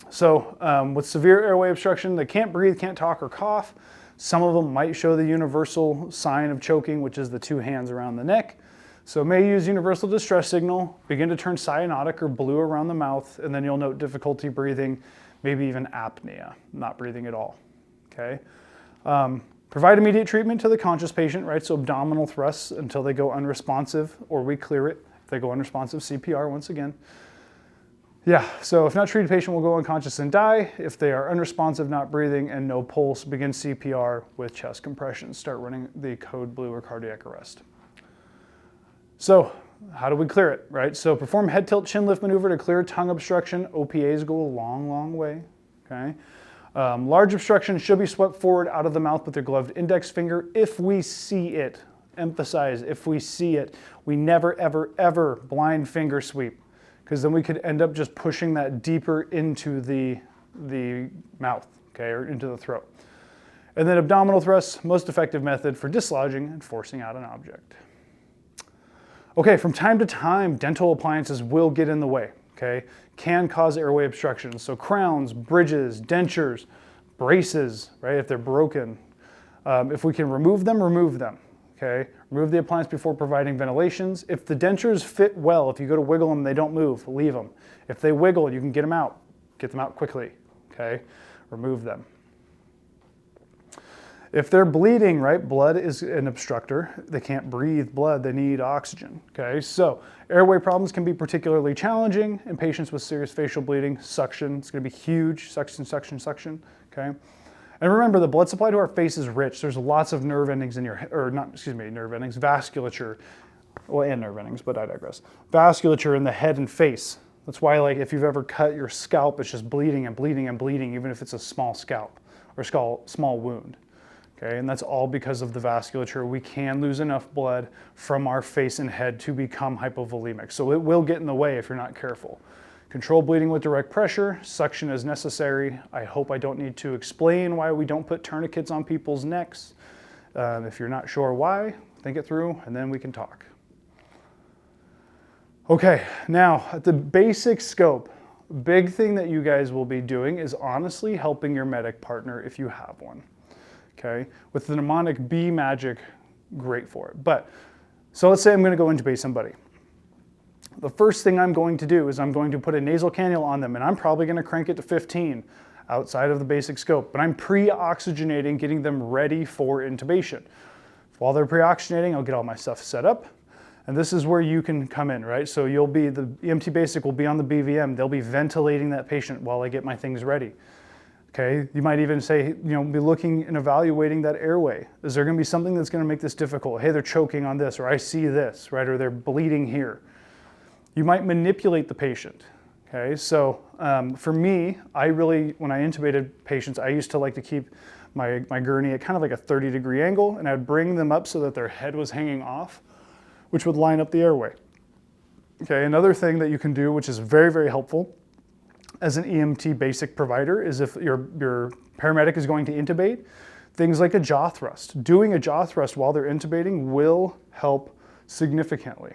So with severe airway obstruction, they can't breathe, can't talk or cough. Some of them might show the universal sign of choking, which is the 2 hands around the neck. So may use universal distress signal, begin to turn cyanotic or blue around the mouth, and then you'll note difficulty breathing, maybe even apnea, not breathing at all, okay? Provide immediate treatment to the conscious patient, right? So abdominal thrusts until they go unresponsive, or we clear it. If they go unresponsive, CPR once again. Yeah, so if not treated, patient will go unconscious and die. If they are unresponsive, not breathing, and no pulse, begin CPR with chest compression. Start running the code blue or cardiac arrest. So how do we clear it, right? So perform head tilt chin lift maneuver to clear tongue obstruction. OPAs go a long, long way, okay? Large obstruction should be swept forward out of the mouth with your gloved index finger if we see it. Emphasize, if we see it. We never, ever, ever blind finger sweep, because then we could end up just pushing that deeper into the mouth, okay, or into the throat. And then abdominal thrusts, most effective method for dislodging and forcing out an object. Okay, from time to time, dental appliances will get in the way, okay? Can cause airway obstructions. So crowns, bridges, dentures, braces, right, if they're broken. If we can remove them, okay? Remove the appliance before providing ventilations. If the dentures fit well, if you go to wiggle them, they don't move, leave them. If they wiggle, you can get them out quickly, okay? Remove them. If they're bleeding, right, blood is an obstructor. They can't breathe blood, they need oxygen, okay? So airway problems can be particularly challenging in patients with serious facial bleeding. Suction, it's gonna be huge, suction, suction, suction, okay? And remember, the blood supply to our face is rich. There's lots of nerve endings in your, nerve endings, vasculature, well, and nerve endings, but I digress. Vasculature in the head and face. That's why, like, if you've ever cut your scalp, it's just bleeding and bleeding and bleeding, even if it's a small scalp or small wound. Okay, and that's all because of the vasculature. We can lose enough blood from our face and head to become hypovolemic. So it will get in the way if you're not careful. Control bleeding with direct pressure. Suction is necessary. I hope I don't need to explain why we don't put tourniquets on people's necks. If you're not sure why, think it through and then we can talk. Okay, now at the basic scope, big thing that you guys will be doing is honestly helping your medic partner if you have one. Okay, with the mnemonic B magic, great for it. So let's say I'm going to go intubate somebody. The first thing I'm going to do is I'm going to put a nasal cannula on them, and I'm probably going to crank it to 15 outside of the basic scope, but I'm pre-oxygenating, getting them ready for intubation. While they're pre-oxygenating, I'll get all my stuff set up, and this is where you can come in, right? So the EMT basic will be on the BVM. They'll be ventilating that patient while I get my things ready. Okay, you might even say, be looking and evaluating that airway. Is there gonna be something that's gonna make this difficult? Hey, they're choking on this, or I see this, right? Or they're bleeding here. You might manipulate the patient, okay? So for me, when I intubated patients, I used to like to keep my gurney at kind of like a 30-degree angle, and I'd bring them up so that their head was hanging off, which would line up the airway. Okay, another thing that you can do, which is very, very helpful, as an EMT basic provider, is if your paramedic is going to intubate, things like a jaw thrust. Doing a jaw thrust while they're intubating will help significantly,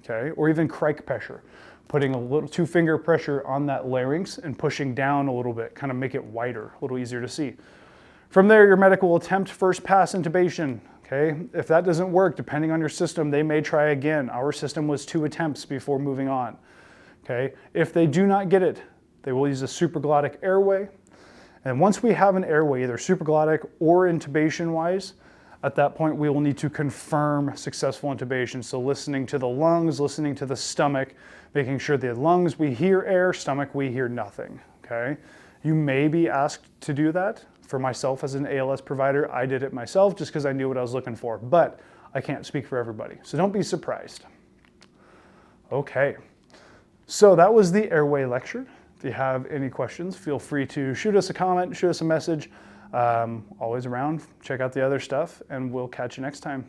okay? Or even Crike pressure, putting a little 2-finger pressure on that larynx and pushing down a little bit, kind of make it wider, a little easier to see. From there, your medic will attempt first pass intubation, okay? If that doesn't work, depending on your system, they may try again. Our system was 2 attempts before moving on, okay? If they do not get it, they will use a supraglottic airway. And once we have an airway, either supraglottic or intubation-wise, at that point we will need to confirm successful intubation. So listening to the lungs, listening to the stomach, making sure the lungs, we hear air, stomach, we hear nothing, okay? You may be asked to do that. For myself as an ALS provider, I did it myself just because I knew what I was looking for, but I can't speak for everybody. So don't be surprised. Okay, so that was the airway lecture. If you have any questions, feel free to shoot us a comment, shoot us a message. Always around, check out the other stuff, and we'll catch you next time.